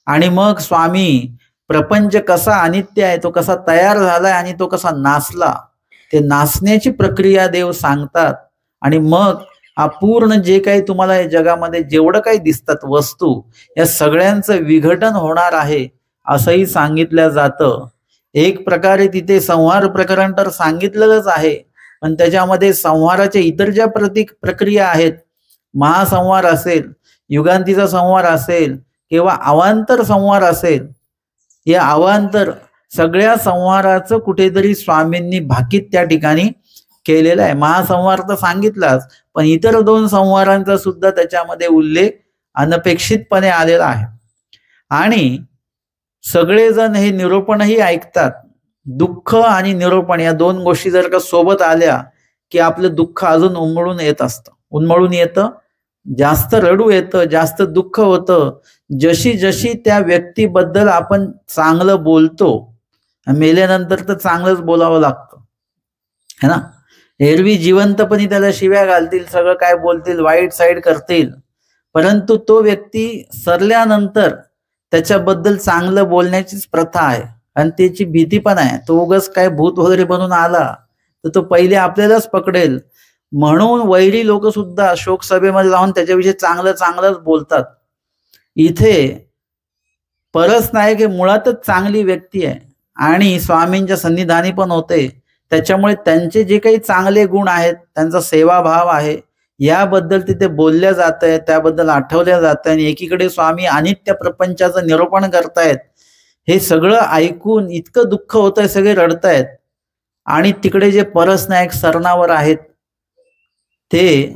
आणि मग स्वामी प्रपंच कसा अनित्य आहे, तो कसा तयार झालाय आणि तो कसा नाचला, ते नाचण्याची प्रक्रिया देव सांगतात. आणि मग अपूर्ण जे काही तुम्हाला या जगामध्ये जेवढं काही दिसतात वस्तू, या सगळ्यांचं विघटन होणार आहे असंही सांगितलं जातं. एक प्रकारे तिथे संहार प्रकरण तर सांगितलेलंच आहे, पण त्याच्यामध्ये संहाराच्या इतर ज्या प्रक्रिया आहेत, महासंहार असेल, युगांतीचा संहार असेल किंवा अवांतर संहार असेल, या अवांतर सगळ्या संहाराचं कुठेतरी स्वामींनी भाकीत त्या ठिकाणी केलेलं आहे. महासंहार तर सांगितलाच, पण इतर 2 संहारांचा सुद्धा त्याच्यामध्ये उल्लेख अनपेक्षितपणे आलेला आहे. आणि सगळेजण हे निरूपणही ऐकतात. दुःख आणि निरूपण या 2 गोष्टी जर का सोबत आल्या की आपलं दुःख अजून उन्मळून येतं, जास्त रडू येतं, जास्त दुःख होतं. जशी जशी त्या व्यक्तीबद्दल आपण चांगलं बोलतो, मेल्यानंतर तर चांगलंच बोलावं लागतं है ना. एरवी जिवंतपणी त्याला शिव्या घालतील, सगळं काय बोलतील, वाईट साईड करतील, परंतु तो व्यक्ती सरल्यानंतर त्याच्याबद्दल चांगलं बोलण्याचीच प्रथा आहे. आणि त्याची भीती पण आहे, तो उगाच काय भूत वगैरे बनून आला तर तो पहिले आपल्यालाच पकडेल. म्हणून वैरी लोक सुद्धा शोक सभेमध्ये जाऊन त्याच्याविषयी चांगलंच बोलतात. इथे परसनायक हे मुळातच चांगली व्यक्ती आहे आणि स्वामींच्या सन्निधानी पण होते. त्याच्यामुळे त्यांचे जे काही चांगले गुण आहेत, त्यांचा सेवाभाव आहे, याबद्दल तिथे बोलल्या जात आहे, त्याबद्दल आठवल्या जात आहे. आणि एकीकडे स्वामी अनित्य प्रपंचाचं निरूपण करतायत. हे सगळं ऐकून इतकं दुःख होत आहे, सगळे रडतायत. आणि तिकडे जे परसनायक सरणावर आहेत ते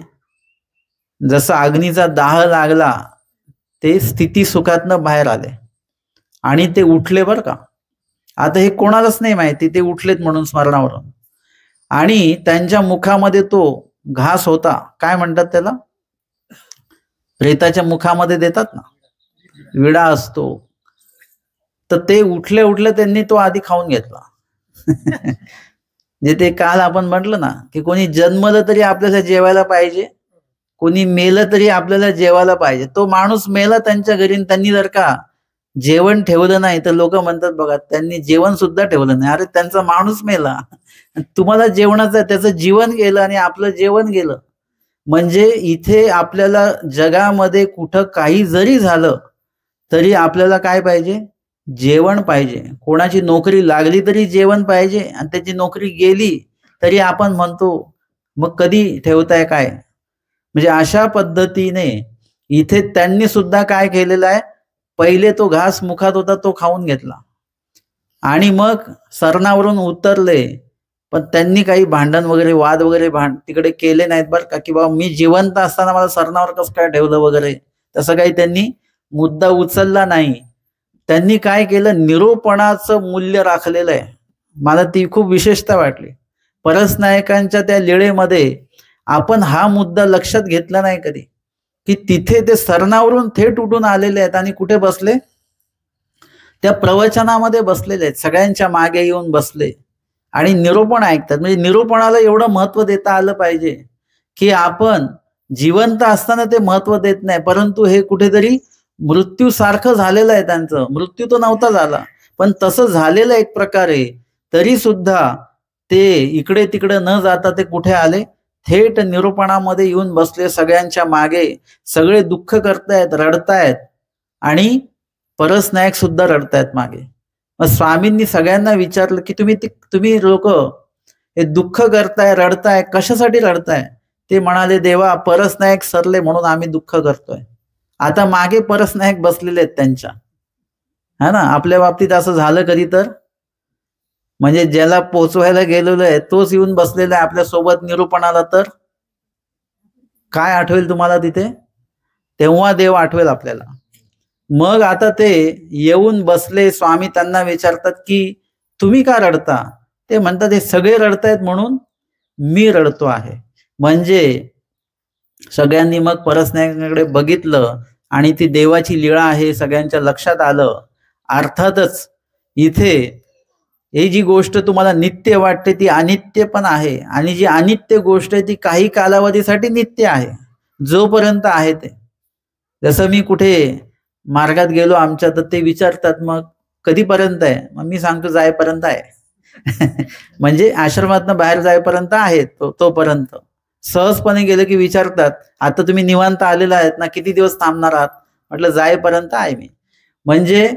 जसं अग्नीचा दाह लागला, ते स्थिती सुखातनं बाहेर आले आणि ते उठले बरं का. आता हे कोणालाच नाही माहिती ते उठलेत म्हणून स्मरणावरून. आणि त्यांच्या मुखामध्ये तो घास होता, काय म्हणतात त्याला, प्रेताच्या मुखामध्ये देतात ना, विडा असतो, तर ते उठले त्यांनी तो आधी खाऊन घेतला. जे ते काल आपण म्हटलं ना की कोणी जन्मलं तरी आपल्याला जेवायला पाहिजे, कोणी मेलं तरी आपल्याला जेवायला पाहिजे. तो माणूस मेला त्यांच्या घरी, त्यांनी जर का जेवण ठेवलं नाही तर लोक म्हणतात बघा त्यांनी जेवण सुद्धा ठेवलं नाही. अरे त्यांचा माणूस मेला, तुम्हाला जेवणाचं त्याचं जीवन गेलं आणि आपलं जेवण गेलं. म्हणजे इथे आपल्याला जगामध्ये कुठं काही जरी झालं तरी आपल्याला काय पाहिजे, जेवण पाहिजे. कोणाची नोकरी लागली तरी जेवण पाहिजे, आणि त्याची नोकरी गेली तरी आपण म्हणतो मग कधी ठेवताय काय. म्हणजे अशा पद्धतीने इथे त्यांनी सुद्धा काय केलेलं आहे, पहिले तो घास मुखात होता तो खाऊन घेतला आणि मग सरणावरून उतरले. पण त्यांनी काही भांडण वगैरे वाद वगैरे तिकडे केले नाहीत बरं का, की बाबा मी जिवंत असताना मला सरणावर कसं काय ठेवलं वगैरे, तसं काही त्यांनी मुद्दा उचलला नाही. त्यांनी काय केलं, निरूपणाचं मूल्य राखलेलं आहे. मला ती खूप विशेषता वाटली परसनायकांच्या त्या लीळेमध्ये. आपण हा मुद्दा लक्षात घेतला नाही कधी, की तिथे ते सरणावरून थेट उठून आलेले आहेत आणि कुठे बसले, त्या प्रवचनामध्ये बसलेले आहेत, सगळ्यांच्या मागे येऊन बसले आणि निरूपण ऐकतात. म्हणजे निरूपणाला एवढं महत्व देता आलं पाहिजे की आपण जिवंत असताना ते महत्व देत नाही, परंतु हे कुठेतरी मृत्यू सारखं झालेलं आहे त्यांचं. मृत्यू तो नव्हता झाला, पण तसं झालेलं एक प्रकारे, तरी सुद्धा ते इकडे तिकडे न जाता ते कुठे आले, थेट निरूपणामध्ये येऊन बसले. सगळ्यांच्या मागे सगळे दुःख करतायत, रडतायत आणि परसनायक सुद्धा रडतायत मागे. मग स्वामींनी सगळ्यांना विचारलं की तुम्ही लोक हे दुःख करताय, रडताय, कशासाठी रडताय. ते म्हणाले, देवा परसनायक सरले म्हणून आम्ही दुःख करतोय. आता मागे परसनायक बसलेले आहेत त्यांच्या, है ना. आपल्या बाबतीत असं झालं कधी तर, म्हणजे ज्याला पोचवायला गेलेलो आहे तोच येऊन बसलेला आहे आपल्या सोबत निरूपणाला, तर काय आठवेल तुम्हाला तिथे, तेव्हा देव आठवेल आपल्याला. मग आता ते येऊन बसले. स्वामी त्यांना विचारतात की तुम्ही का रडता? ते म्हणतात हे सगळे रडतायत म्हणून मी रडतो आहे. म्हणजे सगळ्यांनी मग परसण्याकडे बघितलं आणि ती देवाची लीळा आहे सगळ्यांच्या लक्षात आलं. अर्थातच इथे ही जी गोष्ट तुम्हाला नित्य वाटते ती अनित्य पण आहे, आणि जी अनित्य गोष्ट आहे ती काही कालावधीसाठी नित्य आहे, जोपर्यंत आहे ते. जसं मी कुठे मार्गात गेलो आमच्या, तर ते विचारतात मग कधीपर्यंत आहे? मग मी सांगतो जायपर्यंत आहे. म्हणजे आश्रमातनं बाहेर जायपर्यंत आहे तोपर्यंत. सहजपणे गेलं की विचारतात आता तुम्ही निवांत आलेला आहेत ना, किती दिवस थांबणार आहात? म्हटलं जायपर्यंत आहे मी. म्हणजे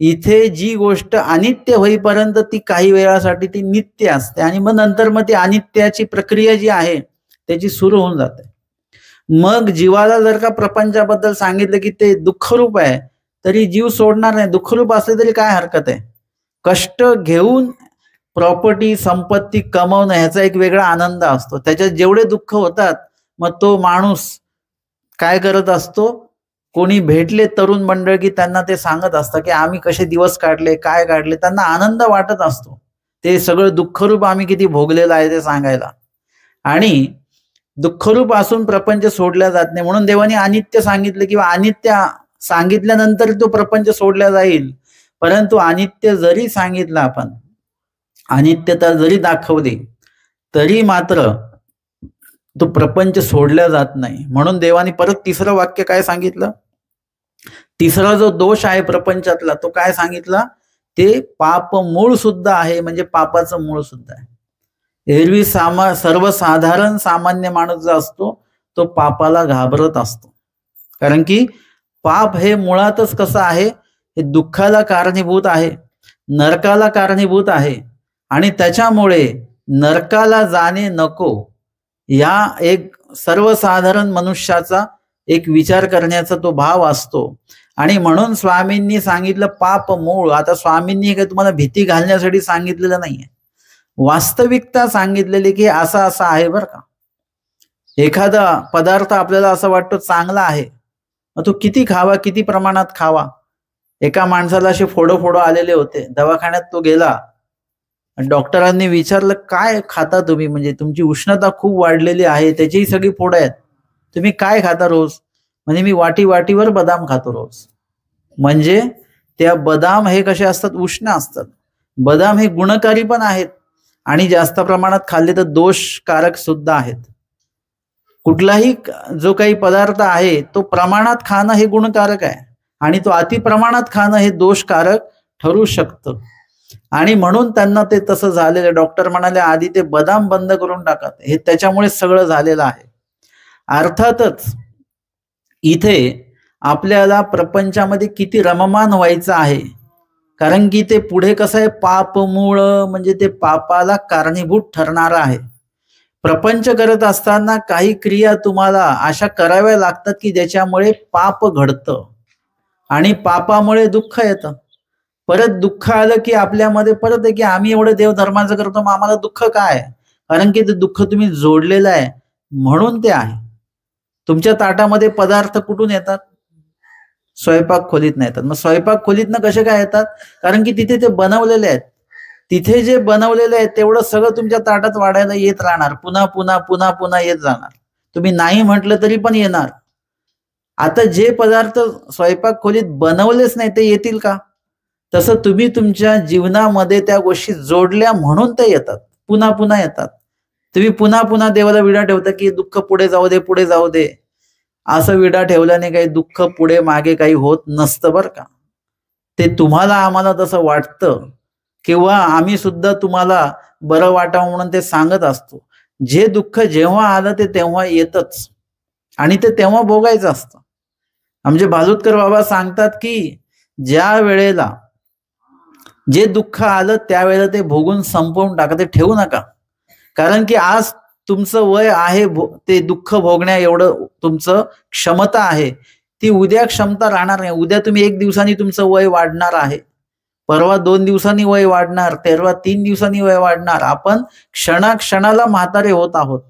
इथे जी गोष्ट अनित्य होईपर्यंत ती काही वेळासाठी ती नित्य असते, आणि मग नंतर मग ती अनित्याची प्रक्रिया जी आहे त्याची सुरू होऊन जाते. मग जीवाला जर का प्रपंचाबद्दल सांगितलं की ते दुःखरूप आहे, तरी जीव सोडणार नाही. दुःखरूप असले तरी काय हरकत आहे? कष्ट घेऊन प्रॉपर्टी संपत्ती कमवणं ह्याचा एक वेगळा आनंद असतो. त्याच्यात जेवढे दुःख होतात मग तो माणूस काय करत असतो, कोणी भेटले तरुण मंडळ की त्यांना ते सांगत असतं की आम्ही कसे दिवस काढले, काय काढले. त्यांना आनंद वाटत असतो ते सगळं दुःखरूप आम्ही किती भोगलेलं आहे ते सांगायला. आणि दुःखरूप असून प्रपंच सोडला जात नाही म्हणून देवाने अनित्य सांगितलं, किंवा अनित्य सांगितल्यानंतर तो प्रपंच सोडला जाईल. परंतु अनित्य जरी सांगितलं आपण, अनित्यता जरी दाखवली, तरी मात्र तो प्रपंच सोडला जात नाही. म्हणून देवाने परत तिसरं वाक्य काय सांगितलं? तिसरा जो दोष आहे प्रपंचातला तो काय सांगितला? ते पाप मूळ सुद्धा आहे, म्हणजे पापाचं मूळ सुद्धा आहे. एरवी सर्वसाधारण सामान्य माणूस जो असतो तो पापाला घाबरत असतो, कारण की पाप हे मुळातच कसं आहे, हे दुःखाला कारणीभूत आहे, नरकाला कारणीभूत आहे. आणि त्याच्यामुळे नरकाला जाणे नको या एक सर्वसाधारण मनुष्याचा एक विचार करण्याचा तो भाव असतो. आणि म्हणून स्वामींनी सांगितलं पाप मूळ. आता स्वामींनी काही तुम्हाला भीती घालण्यासाठी सांगितलेलं नाहीये, वास्तविकता सांगितलेली की असं असं आहे बरं का. एखादा पदार्थ आपल्याला असं वाटतं चांगला आहे, मग तो किती खावा, किती प्रमाणात खावा. एका माणसाला असे फोडो आलेले होते, दवाखान्यात तो गेला. डॉक्टरांनी विचारलं काय खाता तुम्ही, म्हणजे तुमची उष्णता खूप वाढलेली आहे, त्याचीही सगळी फोडं आहेत, तुम्ही काय खाता रोज? म्हणजे मी वाटीवर बदाम खातो रोज. म्हणजे त्या बदाम हे कसे असतात, उष्ण असतात. बदाम हे गुणकारी पण आहेत आणि जास्त प्रमाणात खाल्ले तर दोषकारक सुद्धा आहेत. कुठलाही जो काही पदार्थ आहे तो प्रमाणात खाणं हे गुणकारक आहे, आणि तो अति प्रमाणात खाणं हे दोषकारक ठरू शकतं. आणि म्हणून त्यांना ते तसं झालेलं. डॉक्टर म्हणाले आधी ते बदाम बंद करून टाकत, हे त्याच्यामुळे सगळं झालेलं आहे. अर्थातच इथे आपल्याला प्रपंचामध्ये किती रममान व्हायचं आहे, कारण की ते पुढे कसं आहे, पाप मूळ म्हणजे ते पापाला कारणीभूत ठरणारं आहे. प्रपंच करत असताना काही क्रिया तुम्हाला अशा कराव्या लागतात की ज्याच्यामुळे पाप घडतं आणि पापामुळे दुःख येतं. परत दुःख आलं की आपल्यामध्ये परत आहे की आम्ही एवढं देवधर्माचं करतो, मग आम्हाला दुःख काय? कारण की ते दुःख तुम्ही जोडलेलं आहे म्हणून ते आहे. तुमच्या ताटामध्ये पदार्थ कुठून येतात? स्वयंपाक खोलीतनं येतात. मग स्वयंपाक खोलीतनं कसे काय येतात? कारण की तिथे ते बनवलेले आहेत. तिथे जे बनवलेले आहे तेवढं सगळं तुमच्या ताटात वाढायला येत राहणार, पुन्हा पुन्हा पुन्हा पुन्हा येत जाणार. तुम्ही नाही म्हटलं तरी पण येणार. आता जे पदार्थ स्वयंपाक खोलीत बनवलेच नाही ते येतील का? तसं तुम्ही तुमच्या जीवनामध्ये त्या गोष्टी जोडल्या म्हणून ते येतात, पुन्हा पुन्हा येतात. तुम्ही पुन्हा पुन्हा देवाला विडा ठेवता की दुःख पुढे जाऊ दे, पुढे जाऊ दे. असं विडा ठेवल्याने काही दुःख पुढे मागे काही होत नसतं बरं का. ते तुम्हाला आम्हाला तसं वाटतं, किंवा आम्ही सुद्धा तुम्हाला बरं वाटावं म्हणून ते सांगत असतो. जे दुःख जेव्हा आलं ते तेव्हा येतच, आणि ते तेव्हा भोगायचं असतं. आमचे भालुतकर बाबा सांगतात की ज्या वेळेला जे दुःख आलं त्यावेळेला ते भोगून संपवून टाका, ते ठेवू नका. कारण की आज तुमचं वय आहे ते दुःख भोगण्या एवढं तुमचं क्षमता आहे, ती उद्या क्षमता राहणार नाही. उद्या तुम्ही 1 दिवसांनी तुमचं वय वाढणार आहे, परवा 2 दिवसांनी वय वाढणार, तेरवा 3 दिवसांनी वय वाढणार. आपण क्षणाक्षणाला म्हातारे होत आहोत.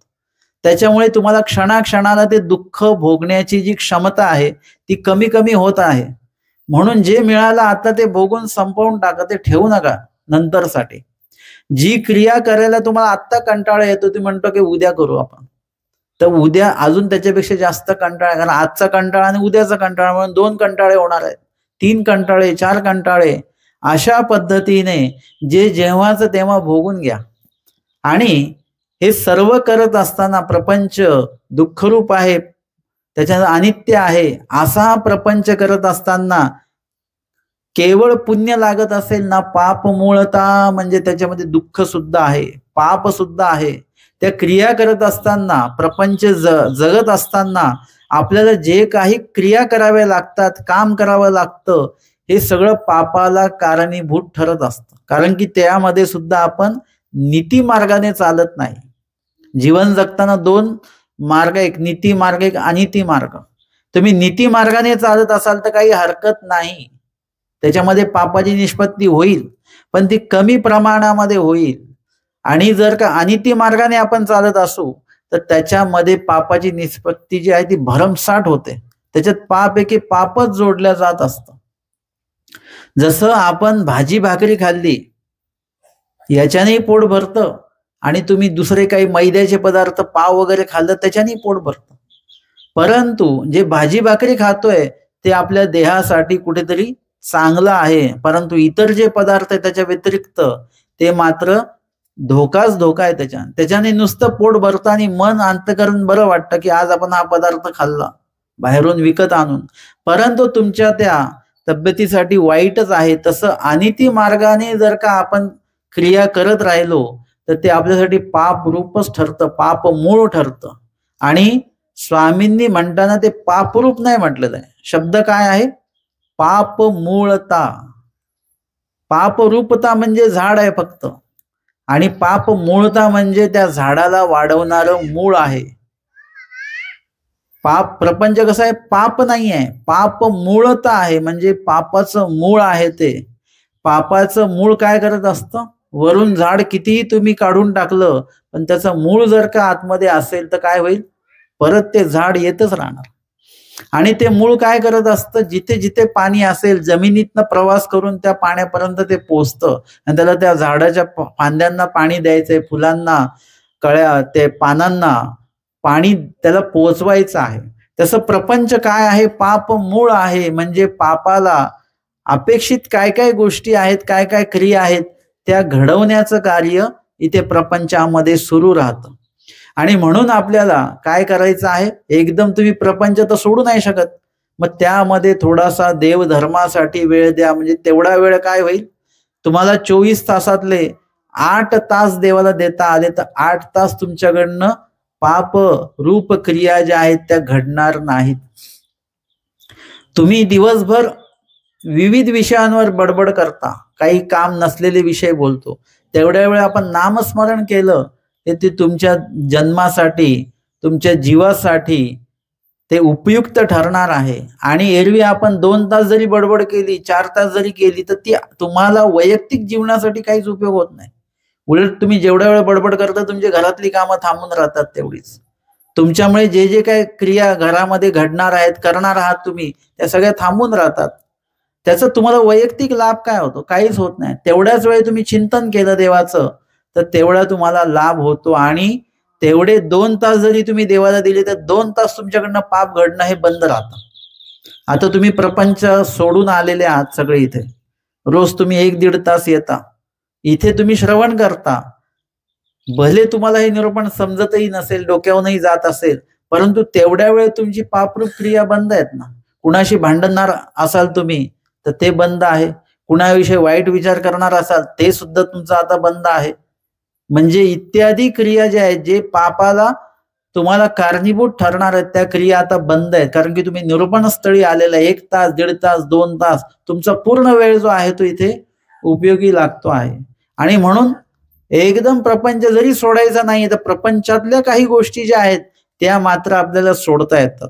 त्याच्यामुळे तुम्हाला क्षणाक्षणाला ते दुःख भोगण्याची जी क्षमता आहे ती कमी कमी होत आहे. म्हणून जे मिळालं आता ते भोगून संपवून टाका, ते ठेवू नका नंतरसाठी. जी क्रिया करायला तुम्हाला आत्ता कंटाळा येतो ती म्हणतो की उद्या करू आपण, तर उद्या अजून त्याच्यापेक्षा जास्त कंटाळा, कारण आजचा कंटाळा आणि उद्याचा कंटाळा म्हणून 2 कंटाळे होणार आहेत, 3 कंटाळे, 4 कंटाळे. अशा पद्धतीने जे जेव्हाच तेव्हा भोगून घ्या. आणि हे सर्व करत असताना प्रपंच दुःखरूप आहे, त्याच्यात अनित्य आहे, असा प्रपंच करत असताना केवळ पुण्य लागत असेल ना, पाप मूळता म्हणजे त्याच्यामध्ये दुःख सुद्धा आहे, पाप सुद्धा आहे. त्या क्रिया करत असताना, प्रपंच जगत असताना आपल्याला जे काही क्रिया कराव्या लागतात, काम करावं लागतं, हे सगळं पापाला कारणीभूत ठरत असतं. कारण की त्यामध्ये सुद्धा आपण नीती मार्गाने चालत नाही. जीवन जगताना 2 मार्ग, एक नीती मार्ग, एक अनिती मार्ग. तुम्ही नीती मार्गाने चालत असाल तर काही हरकत नाही, त्याच्यामध्ये पापाची निष्पत्ती होईल, पण ती कमी प्रमाणामध्ये होईल. आणि जर का अनिती मार्गाने आपण चालत असू तर त्याच्यामध्ये पापाची निष्पत्ती जी आहे ती भरमसाठ होते, त्याच्यात पाप एके पापच जोडल्या जात असतं. जसं आपण भाजी भाकरी खाल्ली याच्यानेही पोट भरतं, आणि तुम्ही दुसरे काही मैद्याचे पदार्थ, पाव वगैरे खाल्लं त्याच्यानेही पोट भरतं. परंतु जे भाजी भाकरी खातोय ते आपल्या देहासाठी कुठेतरी चांगलं आहे, परंतु इतर जे पदार्थ आहे त्याच्या व्यतिरिक्त ते मात्र धोकाच धोका आहे. त्याच्याने नुसतं पोट भरतं आणि मन, अंतकरण बरं वाटतं की आज आपण हा पदार्थ खाल्ला बाहेरून विकत आणून, परंतु तुमच्या त्या तब्येतीसाठी वाईटच आहे. तसं अनिती मार्गाने जर का आपण क्रिया करत राहिलो तर ते आपल्यासाठी पाप रूपच ठरतं, पाप मूळ ठरतं. आणि स्वामींनी म्हणताना ते पापरूप नाही म्हटलेलं आहे, शब्द काय आहे, पाप मूळता. पापरूपता म्हणजे झाड आहे फक्त, आणि पाप मूळता म्हणजे त्या झाडाला वाढवणारं मूळ आहे. पाप प्रपंच कसं आहे, पाप नाही आहे, पाप मूळता आहे, म्हणजे पापाचं मूळ आहे. ते पापाचं मूळ काय करत असतं, वरून झाड कितीही तुम्ही काढून टाकलं पण त्याचं मूळ जर का आतमध्ये असेल तर काय होईल, परत ते झाड येतच राहणार. आणि ते मूळ काय करत असतं, जिथे जिथे पाणी असेल जमिनीतनं प्रवास करून त्या पाण्यापर्यंत ते पोचतं, आणि त्याला त्या झाडाच्या फांद्यांना पाणी द्यायचंय, फुलांना, कळ्या, ते पानांना पाणी त्याला पोचवायचं आहे. तसं प्रपंच काय आहे, पाप मूळ आहे, म्हणजे पापाला अपेक्षित काय काय गोष्टी आहेत, काय काय क्रिया आहेत त्या घडवण्याचं कार्य इथे प्रपंचामध्ये सुरू राहतं. आणि म्हणून आपल्याला काय करायचं आहे, एकदम तुम्ही प्रपंच तर सोडू नाही शकत, मग त्यामध्ये थोडासा देवधर्मासाठी वेळ द्या. म्हणजे तेवढा वेळ काय होईल, तुम्हाला 24 तासातले 8 तास देवाला देता आले तर 8 तास तुमच्याकडनं पाप रूप क्रिया ज्या आहेत त्या घडणार नाहीत. तुम्ही दिवसभर विविध विषयांवर बडबड करता, काही काम नसलेले विषय बोलतो, तेवढ्या वेळ आपण नामस्मरण केलं ते तुमच्या जन्मासाठी, तुमच्या जीवासाठी ते उपयुक्त ठरणार आहे. आणि एरवी आपण 2 तास जरी बडबड केली, 4 तास जरी केली तर ती तुम्हाला वैयक्तिक जीवनासाठी काहीच उपयोग होत नाही. उलट तुम्ही जेवढ्या वेळ बडबड करता तुमची घरातली कामं थांबून राहतात तेवढीच. तुमच्यामुळे जे जे काही क्रिया घरामध्ये घडणार आहेत, करणार आहात तुम्ही, त्या सगळ्या थांबून राहतात. त्याचा तुम्हाला वैयक्तिक लाभ काय होतो, काहीच होत नाही. तेवढ्याच वेळ तुम्ही चिंतन केलं देवाचं तर तेवढा तुम्हाला लाभ होतो. आणि तेवढे 2 तास जरी तुम्ही देवाला दिले तर 2 तास तुमच्याकडनं पाप घडणं हे बंद राहतं. आता तुम्ही प्रपंच सोडून आलेले आहात सगळे इथे, रोज तुम्ही 1-1.5 तास येता इथे, तुम्ही श्रवण करता, भले तुम्हाला हे निरूपण समजतही नसेल, डोक्यावरही जात असेल, परंतु तेवढ्या वेळ तुमची पापरूप क्रिया बंद आहेत ना. कुणाशी भांडणार असाल तुम्ही तर ते बंद आहे, कुणाविषयी वाईट विचार करणार असाल ते सुद्धा तुमचं आता बंद आहे. म्हणजे इत्यादी क्रिया ज्या आहेत, जे पापाला तुम्हाला कारणीभूत ठरणार आहेत, त्या क्रिया आता बंद आहेत. कारण की तुम्ही निरूपण स्थळी आलेला 1 तास, 1.5 तास, 2 तास तुमचा पूर्ण वेळ जो आहे तो इथे उपयोगी लागतो आहे. आणि म्हणून एकदम प्रपंच जरी सोडायचा नाही तर प्रपंचातल्या काही गोष्टी ज्या आहेत त्या मात्र आपल्याला सोडता येतात.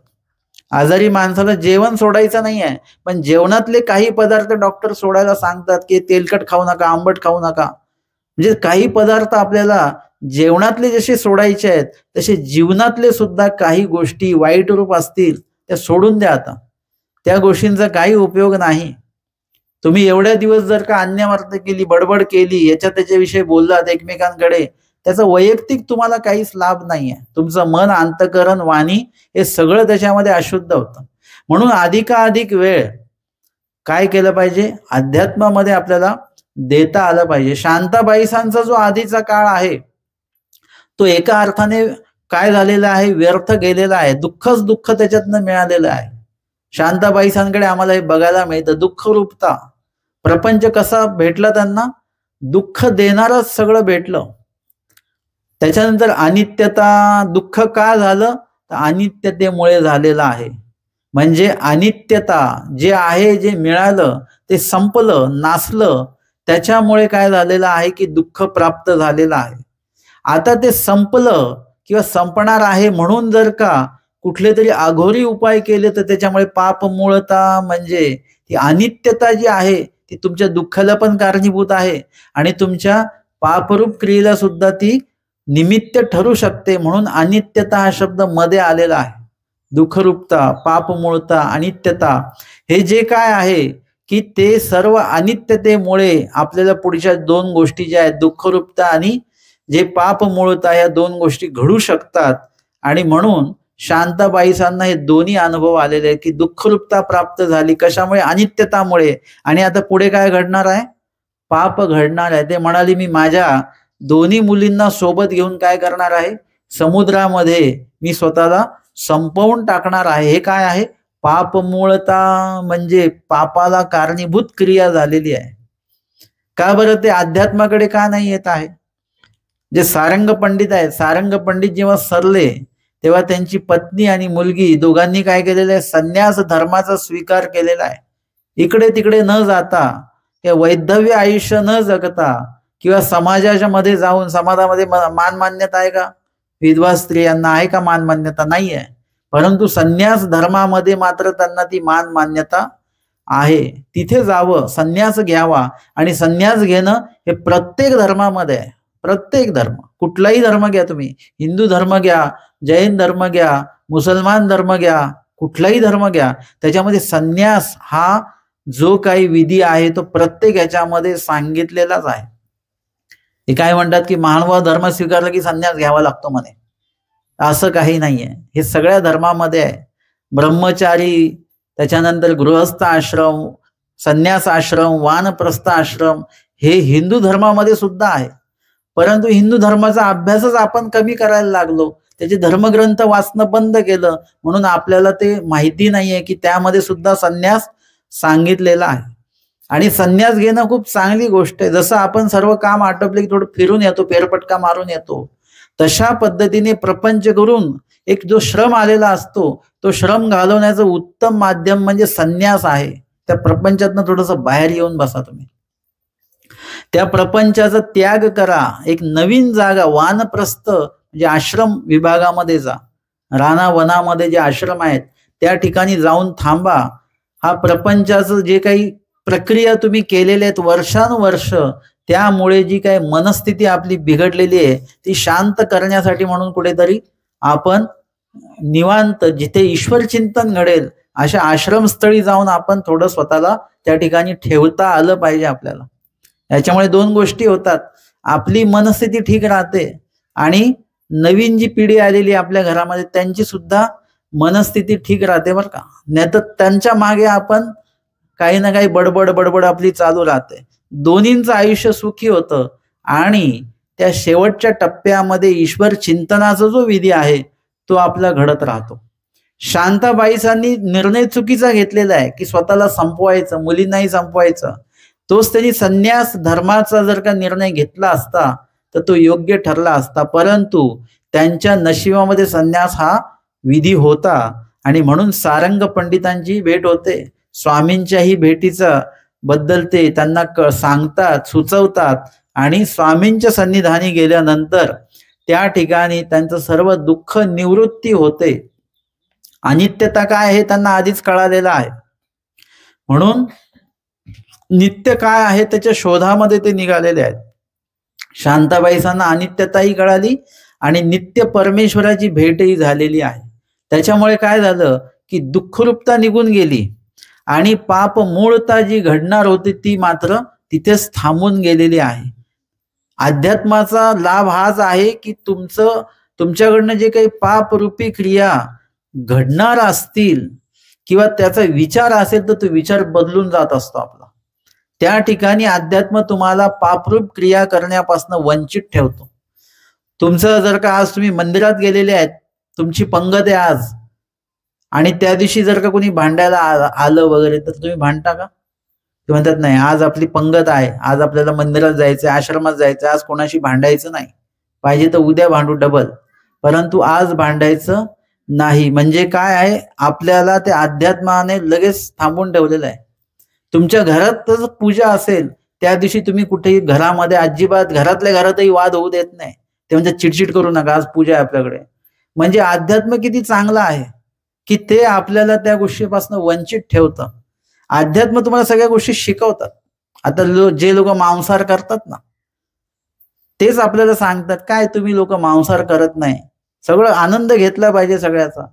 आजारी माणसाला जेवण सोडायचं नाही आहे, पण जेवणातले काही पदार्थ डॉक्टर सोडायला सांगतात की तेलकट खाऊ नका, आंबट खाऊ नका. म्हणजे काही पदार्थ आपल्याला जेवणातले जसे सोडायचे आहेत तसे जीवनातले सुद्धा काही गोष्टी वाईट रूप असतील त्या सोडून द्या. आता त्या गोष्टींचा काही उपयोग नाही. तुम्ही एवढ्या दिवस जर का अन्यवार्ता केली, बडबड केली, याच्या त्याच्याविषयी बोललात एकमेकांकडे, त्याचा वैयक्तिक तुम्हाला काहीच लाभ नाहीये. तुमचं मन, अंतकरण, वाणी हे सगळं त्याच्यामध्ये अशुद्ध होतं. म्हणून अधिकाधिक वेळ काय केलं पाहिजे, अध्यात्मामध्ये आपल्याला देता आलं पाहिजे. शांताबाईसांचा जो आधीचा काळ आहे तो एका अर्थाने काय झालेला आहे, व्यर्थ गेलेला आहे. दुःखच दुःख त्याच्यातनं मिळालेलं आहे. शांताबाईसांकडे आम्हाला हे बघायला मिळतं. दुःख रूपता प्रपंच कसा भेटला त्यांना, दुःख देणारच सगळं भेटलं. त्याच्यानंतर अनित्यता, दुःख का झालं तर अनित्यतेमुळे झालेलं आहे. म्हणजे अनित्यता जे आहे, जे मिळालं ते संपलं, नासलं, त्याच्यामुळे काय झालेलं आहे की दुःख प्राप्त झालेलं आहे. आता ते संपलं किंवा संपणार आहे म्हणून जर का कुठले तरी अघोरी उपाय केले तर त्याच्यामुळे पाप मूळता म्हणजे ती अनित्यता जी आहे ती तुमच्या दुःखाला पण कारणीभूत आहे आणि तुमच्या पापरूप क्रियेला सुद्धा ती निमित्त ठरू शकते. म्हणून अनित्यता हा शब्द मध्ये आलेला आहे. दुःखरूपता, पापमूळता, अनित्यता हे जे काय आहे की ते सर्व अनित्यतेमुळे आपल्याला पुढच्या दोन गोष्टी ज्या आहेत, दुःखरूपता आणि जे पापमूळता, या दोन गोष्टी घडू शकतात. आणि म्हणून शांताबाईसांना हे दोन्ही अनुभव आलेले आहेत की दुःखरूपता प्राप्त झाली कशामुळे, अनित्यतामुळे. आणि आता पुढे काय घडणार आहे, पाप घडणार आहे. ते म्हणाले मी माझ्या दोन्ही मुलींना सोबत घेऊन काय करणार आहे, समुद्रामध्ये मी स्वतःला संपवून टाकणार आहे. हे काय आहे, पापमूळता म्हणजे पापाला कारणीभूत क्रिया झालेली आहे. का बरं ते अध्यात्माकडे का नाही येत आहे. जे सारंग पंडित आहेत, सारंग पंडित जेव्हा सरले तेव्हा त्यांची पत्नी आणि मुलगी दोघांनी काय केलेलं आहे, संन्यास धर्माचा स्वीकार केलेला आहे. इकडे तिकडे न जाता, हे वैधव्य आयुष्य न जगता किंवा समाजाच्या मध्ये जाऊन, समाजामध्ये मान मान्यता आहे का, विधवा स्त्रियांना आहे का मान मान्यता, नाही आहे. परंतु संन्यास धर्मामध्ये मात्र त्यांना ती मान मान्यता आहे. तिथे जावं, संन्यास घ्यावा. आणि संन्यास घेणं हे प्रत्येक धर्मामध्ये आहे. प्रत्येक धर्म, कुठलाही धर्म घ्या तुम्ही, हिंदू धर्म घ्या, जैन धर्म घ्या, मुसलमान धर्म घ्या, कुठलाही धर्म घ्या, त्याच्यामध्ये संन्यास हा जो काही विधी आहे तो प्रत्येक ह्याच्यामध्ये सांगितलेलाच आहे. हे काय म्हणतात की महानुभाव धर्म स्वीकारला की संन्यास घ्यावा लागतो म्हणे, असं काही नाहीये. हे सगळ्या धर्मामध्ये आहे. ब्रह्मचारी, त्याच्यानंतर गृहस्थ आश्रम, संन्यास आश्रम, वानप्रस्थ आश्रम हे हिंदू धर्मामध्ये सुद्धा आहे. परंतु हिंदू धर्माचा अभ्यासच आपण कमी करायला लागलो, त्याचे धर्मग्रंथ वाचणं बंद केलं, म्हणून आपल्याला ते माहिती नाहीये की त्यामध्ये सुद्धा संन्यास सांगितलेला आहे. आणि संन्यास घेणं खूप चांगली गोष्ट आहे. जसं आपण सर्व काम आटोपले की थोडं फिरून येतो, फेरफटका मारून येतो, तशा पद्धतीने प्रपंच करून एक जो श्रम आलेला असतो तो श्रम घालवण्याचं उत्तम माध्यम म्हणजे संन्यास आहे. त्या प्रपंचातनं थोडंसं बाहेर येऊन बसा तुम्ही, त्या प्रपंचाचा त्याग करा. एक नवीन जागा, वानप्रस्थ म्हणजे आश्रम विभागामध्ये जा, राना वनामध्ये जे आश्रम आहेत त्या ठिकाणी जाऊन थांबा. हा प्रपंचाचं जे काही प्रक्रिया तुम्ही केलेल्या आहेत वर्षानुवर्ष, त्यामुळे जी काही मनस्थिती आपली बिघडलेली आहे ती शांत करण्यासाठी म्हणून कुठेतरी आपण निवांत, जिथे ईश्वर चिंतन घडेल अशा आश्रमस्थळी जाऊन आपण थोडं स्वतःला त्या ठिकाणी ठेवता आलं पाहिजे आपल्याला. याच्यामुळे दोन गोष्टी होतात, आपली मनस्थिती ठीक राहते आणि नवीन जी पिढी आलेली आपल्या घरामध्ये त्यांची सुद्धा मनस्थिती ठीक राहते बरं का. नाही तर त्यांच्या मागे आपण काही ना काही बडबड बडबड आपली चालू राहते. दोन्हींचं आयुष्य सुखी होतं आणि त्या शेवटच्या टप्प्यामध्ये ईश्वर चिंतनाचा जो विधी आहे तो आपला घडत राहतो. शांताबाईसांनी निर्णय चुकीचा घेतलेला आहे की स्वतःला संपवायचं, मुलींनाही संपवायचं. तोच त्यांनी संन्यास धर्माचा जर का निर्णय घेतला असता तर तो योग्य ठरला असता. परंतु त्यांच्या नशिबामध्ये संन्यास हा विधी होता आणि म्हणून सारंग पंडितांची भेट होते. स्वामींच्याही भेटीचा बद्दल ते त्यांना सांगतात, सुचवतात आणि स्वामींच्या सन्निधानी गेल्यानंतर त्या ठिकाणी त्यांचं सर्व दुःख निवृत्ती होते. अनित्यता काय आहे त्यांना आधीच कळालेलं आहे. म्हणून नित्य काय आहे त्याच्या शोधामध्ये ते निघालेले आहेत. शांताबाईसांना अनित्यताही कळाली आणि नित्य परमेश्वराची भेटही झालेली आहे. त्याच्यामुळे काय झालं की दुःखरूपता निघून गेली आणि पाप मूळता जी घडणार होती ती मात्र तिथेच थांबून गेलेली आहे. अध्यात्माचा लाभ हाच आहे की तुमच्याकडनं जे काही पाप रूपी क्रिया घडणार असतील किंवा त्याचा विचार असेल तर तो विचार बदलून जात असतो आपला. त्या ठिकाणी अध्यात्म तुम्हाला पापरूप क्रिया करण्यापासून वंचित ठेवतो. तुमचं जर का आज तुम्ही मंदिरात गेलेले आहेत, तुमची पंगत आहे आज, आणि त्या दिवशी जर का कोणी भांडायला आलं वगैरे तर तुम्ही भांडता का? ते म्हणतात नाही, आज आपली पंगत आहे, आज आपल्याला मंदिरात जायचंय, आश्रमात जायचंय, आज कोणाशी भांडायचं नाही, पाहिजे तर उद्या भांडू डबल, परंतु आज भांडायचं नाही. म्हणजे काय आहे, आपल्याला ते अध्यात्माने लगेच थांबून ठेवलेलं आहे. तुमच्या घरात पूजा असेल त्या दिवशी तुम्ही कुठेही घरामध्ये अजिबात घरातल्या घरातही वाद होऊ देत नाही. ते म्हणजे चिडचिड करू नका, आज पूजा आहे आपल्याकडे. म्हणजे अध्यात्म किती चांगलं आहे की ते आपल्याला त्या गोष्टीपासून वंचित ठेवतं. अध्यात्म तुम्हाला सगळ्या गोष्टी शिकवतात. आता जे लोक मांसाहार करतात ना तेच आपल्याला सांगतात, काय तुम्ही लोक मांसाहार करत नाही, सगळं आनंद घेतला पाहिजे सगळ्याचा,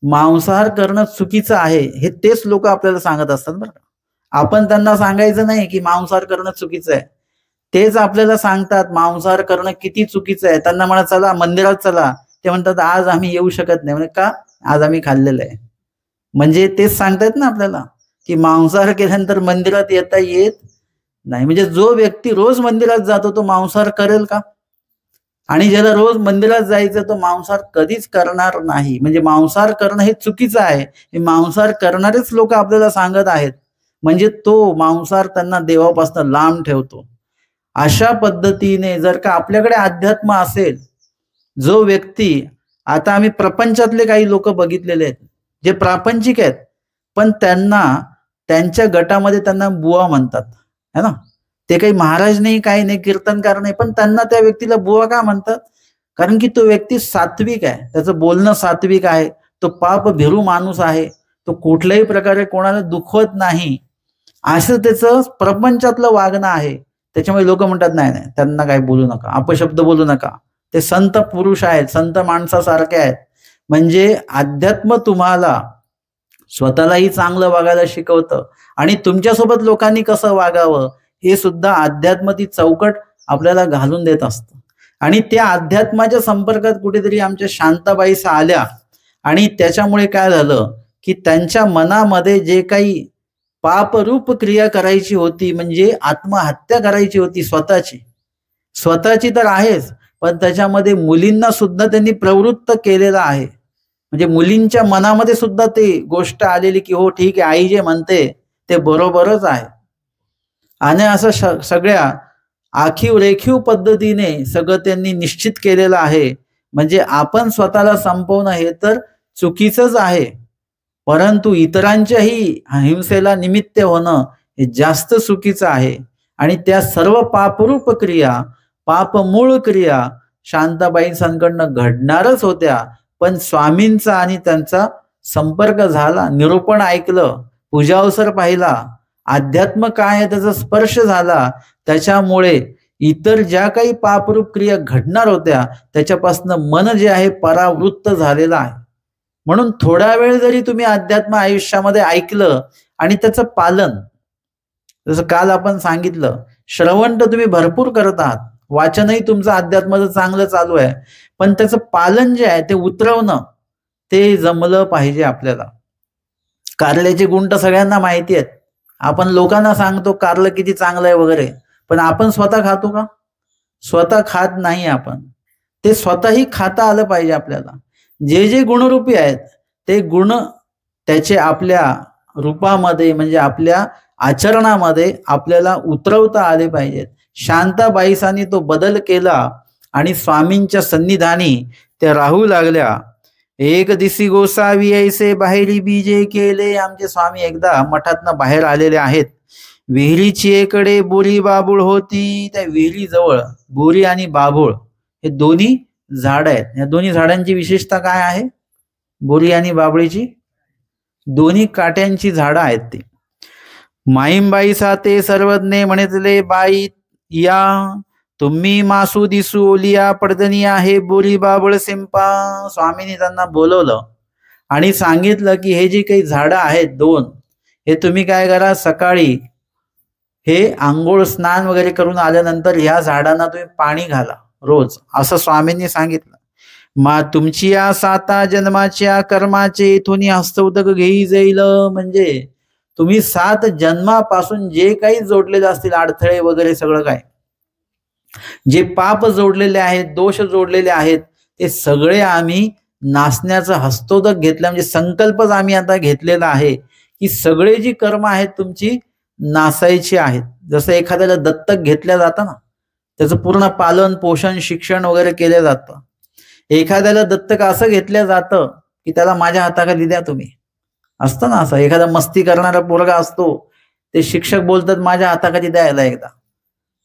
मांसाहार करणं चुकीचं आहे, हे तेच लोक आपल्याला सांगत असतात बरं का. आपण त्यांना सांगायचं नाही की मांसाहार करणं चुकीचं आहे, तेच आपल्याला सांगतात मांसाहार करणं किती चुकीचं आहे. त्यांना म्हणा चला मंदिरात चला, ते म्हणतात आज आम्ही येऊ शकत नाही. म्हणजे का? आज आम्ही खाल्लेलं आहे. म्हणजे तेच सांगतायत ना आपल्याला की मांसाहार केल्यानंतर मंदिरात येता येत नाही. म्हणजे जो व्यक्ती रोज मंदिरात जातो तो मांसाहार करेल का? आणि ज्याला रोज मंदिरात जायचं तो मांसाहार कधीच करणार नाही. म्हणजे मांसाहार करणं हे चुकीचं आहे, हे मांसाहार करणारेच लोक आपल्याला सांगत आहेत. म्हणजे तो मांसाहार त्यांना देवापासून लांब ठेवतो. अशा पद्धतीने जर का आपल्याकडे अध्यात्म असेल, जो व्यक्ती, आता आम्ही प्रपंचातले काही लोक बघितलेले आहेत जे प्रापंचिक आहेत, पण त्यांच्या गटामध्ये त्यांना बुवा म्हणतात है ना. ते काही महाराज नाही, काही नाही, कीर्तनकार नाही, पण त्यांना त्या व्यक्तीला बुवा का म्हणतात? कारण की तो व्यक्ती सात्विक आहे, त्याचं बोलणं सात्विक आहे, तो पाप भिरू माणूस आहे, तो कुठल्याही प्रकारे कोणाला दुखवत नाही, असं त्याचं प्रपंचातलं वागणं आहे. त्याच्यामुळे लोक म्हणतात नाही नाही त्यांना काही बोलू नका, अपशब्द बोलू नका, ते संत पुरुष आहेत, संत माणसासारखे आहेत. म्हणजे अध्यात्म तुम्हाला स्वतःलाही चांगलं वागायला शिकवतं आणि तुमच्यासोबत लोकांनी कसं वागावं हे सुद्धा अध्यात्म ती चौकट आपल्याला घालून देत असतं. आणि त्या अध्यात्माच्या संपर्कात कुठेतरी आमच्या शांताबाई आल्या आणि त्याच्यामुळे काय झालं की त्यांच्या मनामध्ये जे काही पापरूप क्रिया करायची होती, म्हणजे आत्महत्या करायची होती स्वतःची तर आहेच, पण त्याच्यामध्ये मुलींना सुद्धा त्यांनी प्रवृत्त केलेलं आहे. म्हणजे मुलींच्या मनामध्ये सुद्धा ते गोष्ट आलेली की हो ठीक आहे, आई जे म्हणते ते बरोबरच आहे. आणि असं सगळ्या आखीव रेखीव पद्धतीने सगळं त्यांनी निश्चित केलेलं आहे. म्हणजे आपण स्वतःला संपवणं हे तर चुकीचंच आहे, परंतु इतरांच्याही हिंसेला निमित्त होणं हे जास्त चुकीचं आहे. आणि त्या सर्व पापरूप क्रिया, पापमूळ क्रिया शांताबाईंकडनं घडणारच होत्या. पण स्वामींचा आणि त्यांचा संपर्क झाला, निरूपण ऐकलं, पूजावसर पाहिला, अध्यात्म काय आहे त्याचा स्पर्श झाला, त्याच्यामुळे इतर ज्या काही पापरूप क्रिया घडणार होत्या त्याच्यापासून मन जे आहे परावृत्त झालेलं आहे. म्हणून थोडा वेळ जरी तुम्ही अध्यात्म आयुष्यामध्ये ऐकलं आणि त्याचं पालन, जसं काल आपण सांगितलं, श्रवण तर तुम्ही भरपूर करत आहात, वाचनही तुमचं अध्यात्माचं चांगलं चालू आहे, पण त्याचं पालन जे आहे ते उतरवणं ते जमलं पाहिजे आपल्याला. कारल्याचे गुण तर सगळ्यांना माहिती आहेत, आपण लोकांना सांगतो कारलं किती चांगलं आहे वगैरे, पण आपण स्वतः खातो का? स्वतः खात नाही आपण. ते स्वतःही खाता आलं पाहिजे आपल्याला. जे जे गुणरूपी आहेत ते गुण त्याचे आपल्या रूपामध्ये म्हणजे आपल्या आचरणामध्ये आपल्याला उतरवता आले पाहिजेत. शांताबाईसांनी तो बदल केला आणि स्वामींच्या सन्निधानी त्या राहू लागल्या. एक दिसी गोसावी ऐसे बाहेरी बीजे केले. आमचे स्वामी एकदा मठातनं बाहेर आलेले आहेत. विहिरीची एकडे बोरी बाबूळ होती. त्या विहिरी जवळ बोरी आणि बाभूळ हे दोन्ही झाड आहेत. या दोन्ही झाडांची विशेषता काय आहे? बोरी आणि बाबळीची दोन्ही काट्यांची झाडं आहेत ती. माईंबाई साते सर्वज्ञ म्हणितले बाई या तुम्ही मासू दिसू ओलिया पडदनी आहे बोरी बाबळ सिंपा. स्वामींनी त्यांना बोलवलं आणि सांगितलं की हे जी काही झाडं आहेत दोन, हे तुम्ही काय करा, सकाळी हे आंघोळ स्नान वगैरे करून आल्यानंतर ह्या झाडांना तुम्ही पाणी घाला रोज, असं स्वामींनी सांगितलं. तुमची या 7 जन्माच्या कर्माचे इथून हस्तउदक घेई जाईल. म्हणजे तुम्ही 7 जन्मापासून जे काही जोडलेले असतील अडथळे वगैरे सगळं काय, जे पाप जोडलेले आहेत, दोष जोडलेले आहेत, ते सगळे आम्ही नासण्याचं हस्तोदक घेतलं. म्हणजे संकल्पच आम्ही आता घेतलेला आहे की सगळे जी कर्म आहेत तुमची नासायची आहेत. जसं एखाद्याला दत्तक घेतल्या जातं ना, त्याचं पूर्ण पालन पोषण शिक्षण वगैरे केलं जातं. एखाद्याला दत्तक असं घेतलं जातं की त्याला माझ्या हाताखाली द्या तुम्ही, असतं ना असं. एखादा मस्ती करणारा पोरगा असतो, ते शिक्षक बोलतात माझ्या हाताखाली द्यायला एकदा,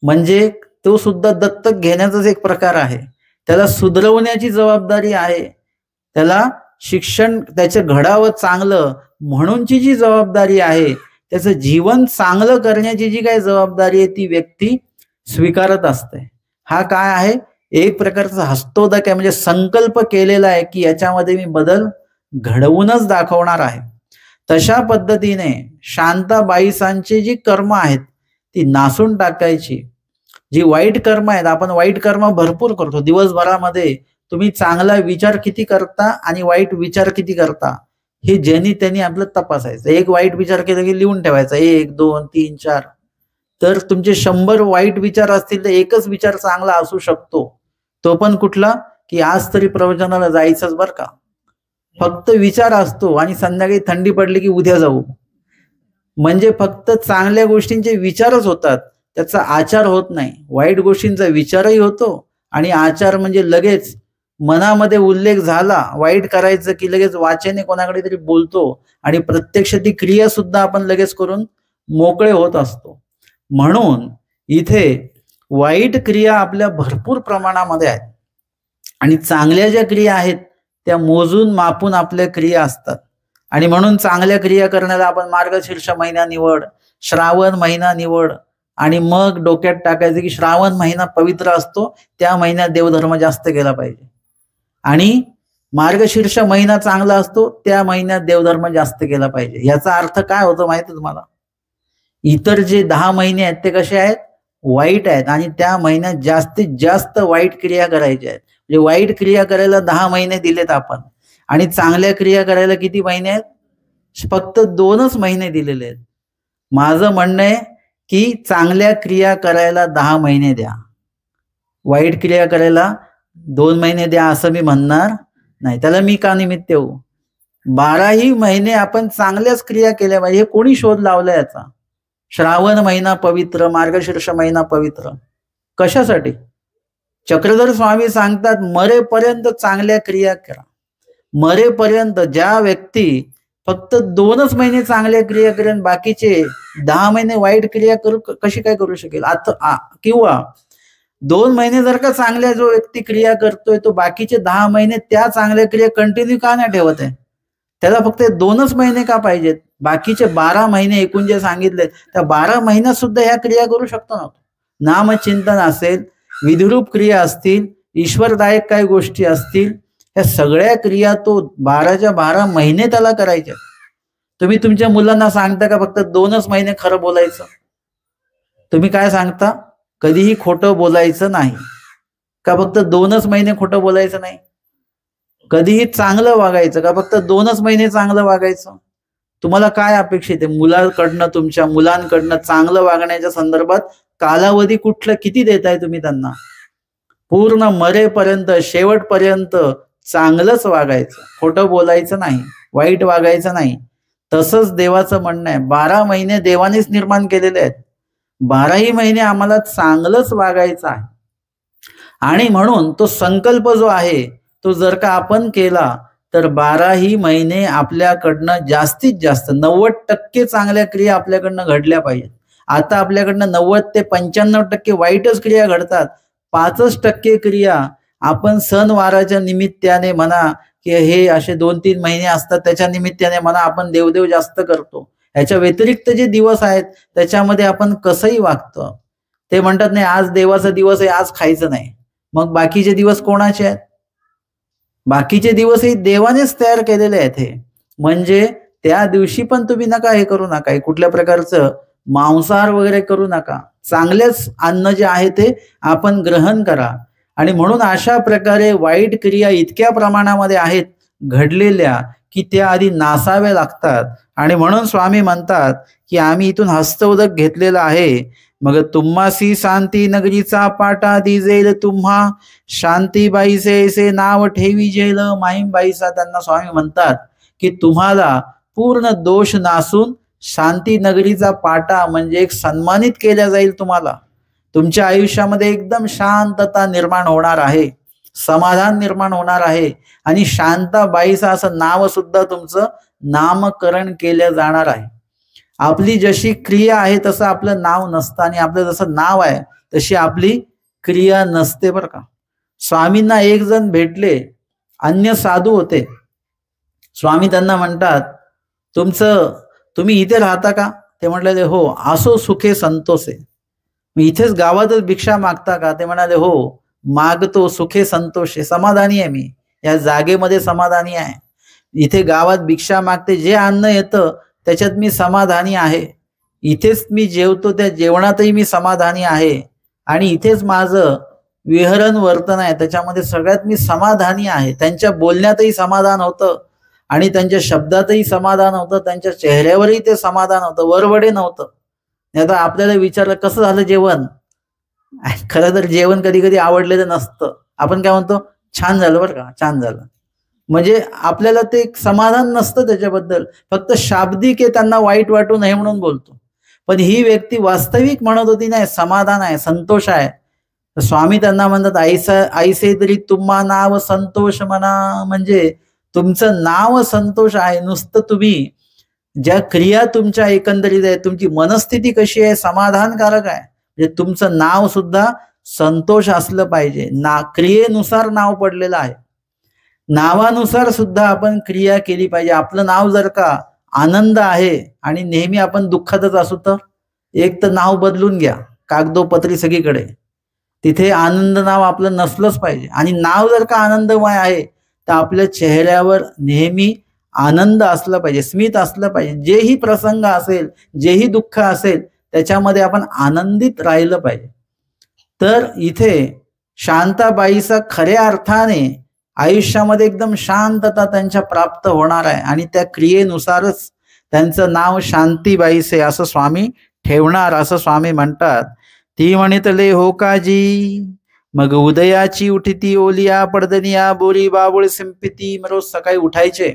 म्हणजे तो सुद्धा दत्तक घेण्याचाच एक प्रकार आहे. त्याला सुधरवण्याची जबाबदारी आहे, त्याला शिक्षण त्याचं घडावं चांगलं म्हणूनची जी जबाबदारी आहे, त्याचं जीवन चांगलं करण्याची जी काही जबाबदारी आहे ती व्यक्ती स्वीकारत असते. हा काय आहे, एक प्रकारचा हस्तोदक आहे. म्हणजे संकल्प केलेला आहे की याच्यामध्ये मी बदल घडवूनच दाखवणार आहे. तशा पद्धतीने शांताबाईसांची जी कर्म आहेत ती नासून टाकायची. जी वाईट कर्म आहेत, आपण वाईट कर्म भरपूर करतो दिवसभरामध्ये. तुम्ही चांगला विचार किती करता आणि वाईट विचार किती करता हे ज्यांनी त्यांनी आपलं तपासायचं. एक वाईट विचार केला की लिहून ठेवायचा, 1 2 3 4. तर तुमचे 100 वाईट विचार असतील तर एकच विचार चांगला असू शकतो, तो पण कुठला, की आज तरी प्रवचनाला जायचंच बरं का. फक्त विचार असतो आणि संध्याकाळी थंडी पडली की उद्या जाऊ. म्हणजे फक्त चांगल्या गोष्टींचे विचारच होतात, त्याचा आचार होत नाही. वाईट गोष्टींचा विचारही होतो आणि आचार म्हणजे लगेच मनामध्ये उल्लेख झाला वाईट करायचं की लगेच वाचेने कोणाकडे तरी बोलतो आणि प्रत्यक्ष ती क्रिया सुद्धा आपण लगेच करून मोकळे होत असतो. म्हणून इथे वाईट क्रिया आपल्या भरपूर प्रमाणामध्ये आहेत आणि चांगल्या ज्या क्रिया आहेत त्या मोजून मापून आपल्या क्रिया असतात. आणि म्हणून चांगल्या क्रिया करण्याला आपण मार्गशीर्ष महिना निवड, श्रावण महिना निवड आणि मग डोक्यात टाकायचं की श्रावण महिना पवित्र असतो, त्या महिन्यात देवधर्म जास्त केला पाहिजे. आणि मार्गशीर्ष महिना चांगला असतो, त्या महिन्यात देवधर्म जास्त केला पाहिजे. याचा अर्थ काय होतो माहिती तुम्हाला? इतर जे 10 महिने आहेत ते कसे आहेत, वाईट आहेत आणि त्या महिन्यात जास्तीत जास्त वाईट क्रिया करायच्या आहेत. म्हणजे वाईट क्रिया करायला 10 महिने दिलेत आपण आणि चांगल्या क्रिया करायला किती महिने आहेत? फक्त 2च महिने दिलेले आहेत. माझं म्हणणं आहे की चांगल्या क्रिया करायला 10 महिने द्या, वाईट क्रिया करायला 2 महिने द्या असं मी म्हणणार नाही. त्याला मी का निमित्त येऊ? 12ही महिने आपण चांगल्याच क्रिया केल्या पाहिजे. हे कोणी शोध लावला याचा? श्रावण महिना पवित्र, मार्गशीर्ष महिना पवित्र कशासाठी? चक्रधर स्वामी सांगतात मरेपर्यंत चांगल्या क्रिया करा. मरेपर्यंत ज्या व्यक्ती फक्त 2च महिने चांगल्या क्रिया करेन, बाकीचे 10 महिने वाईट क्रिया कशी काय करू शकेल? आता किंवा 2 महिने जर का चांगल्या जो व्यक्ती क्रिया करतोय तो बाकीचे 10 महिने त्या चांगल्या क्रिया कंटिन्यू का नाही ठेवत आहे? त्याला फक्त 2च महिने का पाहिजेत? बाकीचे 12 महिने एकूण जे सांगितले त्या 12 महिन्यात सुद्धा ह्या क्रिया करू शकतो ना. नामचिंतन असेल, विधिरूप क्रिया असतील, ईश्वरदायक काही गोष्टी असतील, ह्या सगळ्या क्रिया तो 12च्या 12 महिने त्याला करायच्या. तुम्ही तुमच्या मुलांना सांगता का फक्त 2च महिने खरं बोलायचं? तुम्ही काय सांगता? कधीही खोटं बोलायचं नाही का? फक्त 2च महिने खोटं बोलायचं नाही? कधीही चांगलं वागायचं का? फक्त 2च महिने चांगलं वागायचं? तुम्हाला काय अपेक्षित आहे मुलांकडनं, तुमच्या मुलांकडनं चांगलं वागण्याच्या संदर्भात? कालावधी कुठलं किती देताय तुम्ही त्यांना? पूर्ण मरेपर्यंत शेवटपर्यंत चांगलंच वागायचं, खोटं बोलायचं नाही, वाईट वागायचं नाही. तसंच देवाचं म्हणणं आहे. 12 महिने देवानेच निर्माण केलेले आहेत, 12ही महिने आम्हाला चांगलंच वागायचं आहे. आणि म्हणून तो संकल्प जो आहे तो जर का आपण केला तर 12ही महिने आपल्याकडनं जास्तीत जास्त 90% चांगल्या क्रिया आपल्याकडनं घडल्या पाहिजेत. आता आपल्याकडनं 90 ते 95% वाईटच क्रिया घडतात. 5% क्रिया आपण सणवाराच्या निमित्ताने म्हणा की हे असे 2-3 महिने असतात त्याच्या निमित्ताने म्हणा आपण देवदेव जास्त करतो. ह्याच्या व्यतिरिक्त जे दिवस आहेत त्याच्यामध्ये आपण कसंही वागतो. ते म्हणतात नाही आज देवाचा दिवस आहे, आज खायचं नाही. मग बाकीचे दिवस कोणाचे आहेत? बाकीचे दिवसही देवानेच तयार केलेले आहेत हे. म्हणजे त्या दिवशी पण तुम्ही नका हे करू नका, कुठल्या प्रकारचं मांसाहार वगैरे करू नका. चांगलेच अन्न जे आहे ते आपण ग्रहण करा. आणि म्हणून अशा प्रकारे वाईट क्रिया इतक्या प्रमाणामध्ये आहेत घडलेल्या की त्या आधी नासाव्या लागतात. आणि म्हणून स्वामी म्हणतात की आम्ही इथून हस्तउदक घेतलेला आहे. मग तुम्हासी शांती नगरीचा पाटा दिजेल तुम्हा, शांतीबाईसे ऐसे नाव ठेवी जेल. माईंबाईचा त्यांना स्वामी म्हणतात की तुम्हाला पूर्ण दोष नासून शांती नगरीचा पाटा म्हणजे एक सन्मानित केल्या जाईल. तुम्हाला तुमच्या आयुष्यामध्ये एकदम शांतता निर्माण होणार आहे, समाधान निर्माण होणार आहे. आणि शांताबाईचं असं नाव सुद्धा तुमचं नामकरण केलं जाणार आहे. आपली जशी क्रिया आहे तसं आपलं नाव नसतं, आणि आपलं जसं नाव आहे तशी आपली क्रिया नसते बरं का. स्वामींना एक जण भेटले, अन्य साधू होते. स्वामी त्यांना म्हणतात तुम्ही इथे राहता का? ते म्हणाले हो. असो सुखे संतोषे. मी इथेच गावातच भिक्षा मागता का? ते म्हणाले हो मागतो, सुखे संतोषे. समाधानी आहे मी, या जागेमध्ये समाधानी आहे. इथे गावात भिक्षा मागते, जे अन्न येतं त्याच्यात मी समाधानी आहे. इथेच मी जेवतो, त्या जेवणातही मी समाधानी आहे. आणि इथेच माझं विहरण वर्तन आहे, त्याच्यामध्ये सगळ्यात मी समाधानी आहे. त्यांच्या बोलण्यातही समाधान होतं आणि त्यांच्या शब्दातही समाधान होतं, त्यांच्या चेहऱ्यावरही ते समाधान होतं, वरवडे नव्हतं. आता आपल्याला विचारलं कसं झालं जेवण, खरं तर जेवण कधी कधी आवडलेलं नसतं. आपण काय म्हणतो, छान झालं बरं का, छान झालं. म्हणजे आपल्याला ते समाधान नसतं त्याच्याबद्दल, फक्त शाब्दिक आहे, त्यांना वाईट वाटू नये म्हणून बोलतो. पण ही व्यक्ती वास्तविक म्हणत होती नाही, समाधान आहे, संतोष आहे. स्वामी त्यांना म्हणतात ऐसे तरी तुम्हा नाव संतोष म्हणा. म्हणजे तुमचं नाव संतोष आहे. नुसतं तुम्ही ज्या क्रिया तुमच्या एकंदरीत आहे, तुमची मनस्थिती कशी आहे, समाधानकारक आहे. म्हणजे तुमचं नाव सुद्धा संतोष असलं पाहिजे. क्रियेनुसार नाव पडलेलं आहे, नावानुसार सुद्धा आपण क्रिया केली पाहिजे. आपलं नाव जर का आनंद आहे आणि नेहमी आपण दुःखातच असू तर एक तर नाव बदलून घ्या, कागदोपत्री सगळीकडे. तिथे आनंद नाव आपलं नसलंच पाहिजे. आणि नाव जर का आनंदमय आहे तर आपल्या चेहऱ्यावर नेहमी आनंद असला पाहिजे, स्मित असलं पाहिजे. जेही प्रसंग असेल, जेही दुःख असेल, त्याच्यामध्ये आपण आनंदित राहिलं पाहिजे. तर इथे शांताबाईचा खऱ्या अर्थाने आयुष्यामध्ये एकदम शांतता त्यांच्या प्राप्त होणार आहे. आणि त्या क्रियेनुसारच त्यांचं नाव शांतीबाईसे असं स्वामी ठेवणार, असं स्वामी म्हणतात. ती म्हणितले हो काजी, मग उदयाची उठिती ओलिया पडदनिया बोरी बाबुळ सिंपिती. रोज सकाळी उठायचे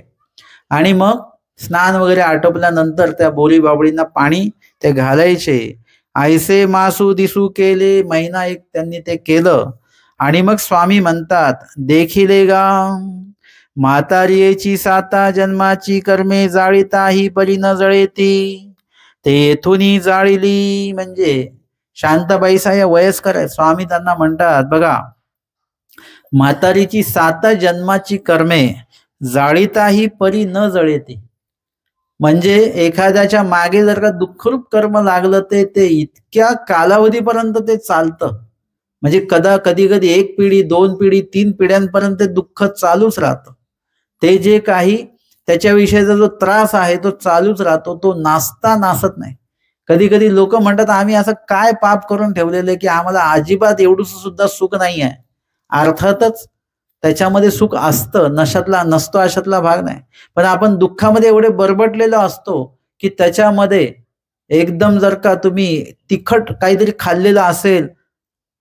आणि मग स्नान वगैरे आटोपल्यानंतर त्या बोरी बाबळींना पाणी ते घालायचे. ऐसे मासू दिसू केले. महिना एक त्यांनी ते केलं. आणि मग स्वामी म्हणतात देखिले गा म्हातारीची साता जन्माची कर्मे जाळीता ही परी न जळेती, ते येथूनही जाळिली. म्हणजे शांताबाईसा या वयस्कर आहेत. स्वामी त्यांना म्हणतात बघा, म्हातारीची साता जन्माची कर्मे जाळीता ही परी न जळेती. म्हणजे एखाद्याच्या मागे जर का दुःखरूप कर्म लागलं ते इतक्या कालावधीपर्यंत ते चालतं. म्हणजे कधी कधी एक पिढी, 2 पिढी, 3 पिढ्यांपर्यंत दुःख चालूच राहतं. ते जे काही त्याच्याविषयीचा जो त्रास आहे तो चालूच राहतो, तो नासत नाही. कधी कधी लोक म्हणतात आम्ही असं काय पाप करून ठेवलेलं की आम्हाला अजिबात एवढंच सुद्धा सुख नाही आहे. अर्थातच त्याच्यामध्ये सुख असतं, नसतो अशातला भाग नाही. पण आपण दुःखामध्ये एवढे बरबटलेलो असतो की त्याच्यामध्ये एकदम जर का तुम्ही तिखट काहीतरी खाल्लेलं असेल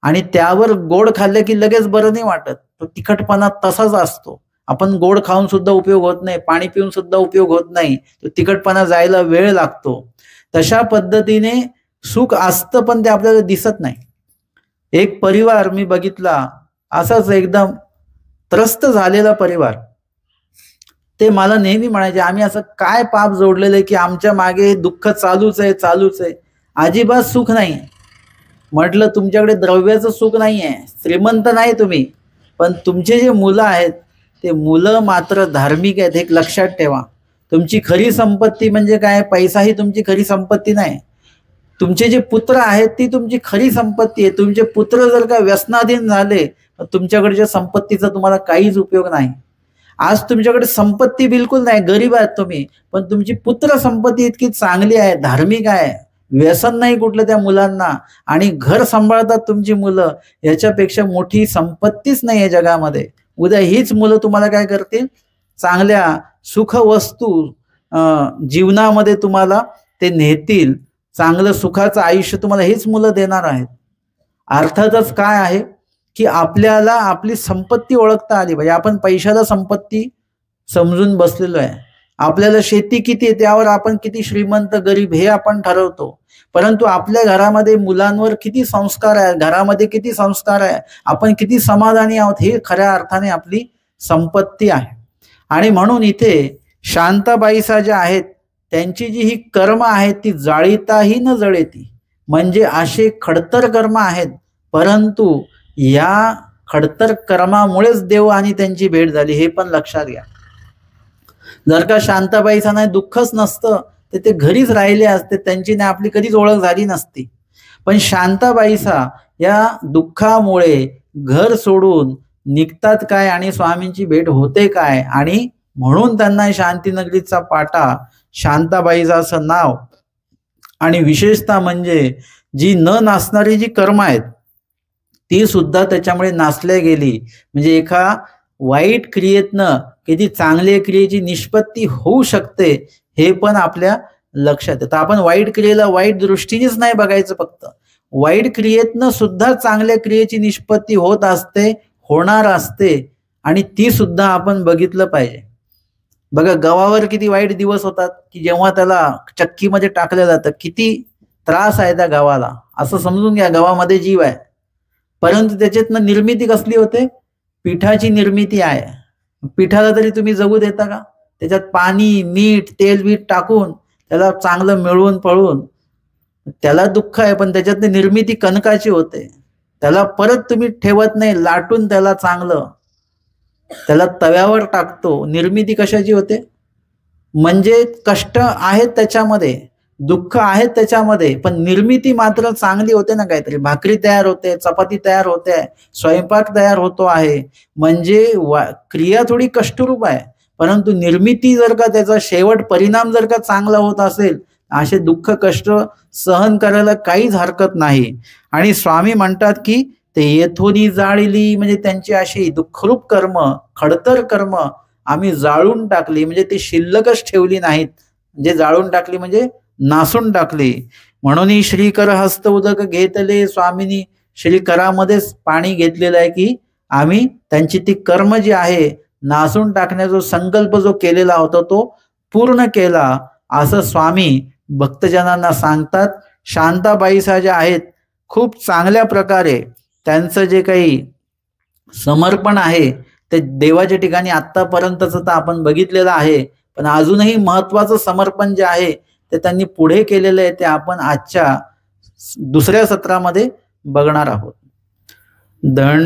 आणि त्यावर गोड खाल्लं की लगेच बरं नाही वाटत, तो तिखटपणा तसाच असतो. आपण गोड खाऊन सुद्धा उपयोग होत नाही, पाणी पिऊन सुद्धा उपयोग होत नाही, तो तिखटपणा जायला वेळ लागतो. तशा पद्धतीने सुख असतं पण ते आपल्याला दिसत नाही. एक परिवार मी बघितला, असाच एकदम त्रस्त झालेला परिवार. ते मला नेहमी म्हणायचे आम्ही असं काय पाप जोडलेलं की आमच्या मागे दुःख चालूच आहे, अजिबात सुख नाही. म्हटलं तुमच्याकडे द्रव्याचं सुख नाही आहे, श्रीमंत नाही तुम्ही, पण तुमचे जे मुलं आहेत ते मुलं मात्र धार्मिक आहेत, हे लक्षात ठेवा. तुमची खरी संपत्ती म्हणजे काय, पैसा ही तुमची खरी संपत्ती नाही. तुमचे जे पुत्र आहेत ती तुमची खरी संपत्ती आहे. तुमचे पुत्र जर का व्यसनाधीन झाले तुमच्याकडच्या संपत्तीचा तुम्हाला काहीच उपयोग नाही. आज तुमच्याकडे संपत्ती बिलकुल नाही, गरीब आहात तुम्ही, पण तुमची पुत्र संपत्ती इतकी चांगली आहे, धार्मिक आहे, व्यसन नाही कुठलं त्या मुलांना, आणि घर सांभाळतात तुमची मुलं, याच्यापेक्षा मोठी संपत्तीच नाही आहे जगामध्ये. उद्या हीच मुलं तुम्हाला काय करतील, चांगल्या सुख वस्तू जीवनामध्ये तुम्हाला ते नेतील, चांगलं सुखाचं आयुष्य तुम्हाला हीच मुलं देणार आहेत. अर्थातच काय आहे की आपल्याला आपली संपत्ती ओळखता आली पाहिजे. आपण पैशाला संपत्ती समजून बसलेलो आहे. आपल्याला शेती किती आहे त्यावर आपण किती श्रीमंत गरीब हे आपण ठरवतो, परंतु आपल्या घरामध्ये मुलांवर किती संस्कार आहे, घरामध्ये किती संस्कार आहे, आपण किती समाधानी आहोत, हे खऱ्या अर्थाने आपली संपत्ती आहे. आणि म्हणून इथे शांताबाईसा ज्या आहेत त्यांची जी ही कर्म आहेत ती जाळीताही न जळेती, म्हणजे असे खडतर कर्म आहेत, परंतु या खडतर कर्मामुळेच देव आणि त्यांची भेट झाली, हे पण लक्षात घ्या. जर का शांताबाईचा नाही दुःखच नसतं तर ते घरीच राहिले असते, त्यांची नाही आपली कधीच ओळख झाली नसती. पण शांताबाईसा या दुःखामुळे घर सोडून निघतात काय आणि स्वामींची भेट होते काय, आणि म्हणून त्यांना शांतीनगरीचा पाटा, शांताबाईचं असं नाव. आणि विशेषतः म्हणजे जी न नासणारी जी कर्म आहेत ती सुद्धा त्याच्यामुळे नासल्या गेली. म्हणजे एका वाईट क्रियेतनं किती चांगल्या क्रियेची निष्पत्ती होऊ शकते हे पण आपल्या लक्षात येतं. आपण वाईट क्रियेला वाईट दृष्टीनेच नाही बघायचं, फक्त वाईट क्रियेतनं सुद्धा चांगल्या क्रियेची निष्पत्ती होत असते, होणार असते, आणि ती सुद्धा आपण बघितलं पाहिजे. बघा गव्हावर किती वाईट दिवस होतात की जेव्हा त्याला चक्कीमध्ये टाकलं जातं, किती त्रास आहे त्या गव्हाला, असं समजून घ्या गव्हामध्ये जीव आहे, परंतु त्याच्यातनं निर्मिती कसली होते, पिठाची निर्मिती आहे. पिठाला तरी तुम्ही जगू देता का? त्याच्यात पाणी मीठ तेल बीठ टाकून त्याला चांगलं मिळवून पळून, त्याला दुःख आहे, पण त्याच्यातनं निर्मिती कणकाची होते, त्याला परत तुम्ही ठेवत नाही, लाटून त्याला चांगलं त्याला तव्यावर टाकतो, निर्मिती कशाची होते, म्हणजे कष्ट आहेत त्याच्यामध्ये, दुःख आहेत त्याच्यामध्ये, पण निर्मिती मात्र चांगली होते ना, काहीतरी भाकरी तयार होते, चपाती तयार होते, स्वयंपाक तयार होतो आहे, म्हणजे क्रिया थोडी कष्टरूप आहे, परंतु निर्मिती जर का त्याचा शेवट परिणाम जर का चांगला होत असेल, असे दुःख कष्ट सहन करायला काहीच हरकत नाही. आणि स्वामी म्हणतात की ते येथोनी जाळली, म्हणजे त्यांची अशी दुःखरूप कर्म, खडतर कर्म आम्ही जाळून टाकली, म्हणजे ती शिल्लकच ठेवली नाहीत, म्हणजे जाळून टाकली म्हणजे नासून टाकली. म्हणून श्रीकर हस्त उदक घेतले, स्वामींनी श्रीकरामध्येच पाणी घेतलेलं आहे की आम्ही त्यांची ती कर्म जी आहे नासून टाकण्याचा संकल्प जो केलेला होता तो पूर्ण केला, असं स्वामी भक्तजनांना सांगतात. शांताबाईसा ज्या आहेत खूप चांगल्या प्रकारे त्यांचं जे काही समर्पण आहे ते देवाच्या ठिकाणी आतापर्यंतच तर आपण बघितलेलं आहे, पण अजूनही महत्वाचं समर्पण जे आहे ते त्यांनी पुढे केलेलं आहे, ते आपण आजच्या दुसऱ्या सत्रामध्ये बघणार आहोत. दंडवत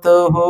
हो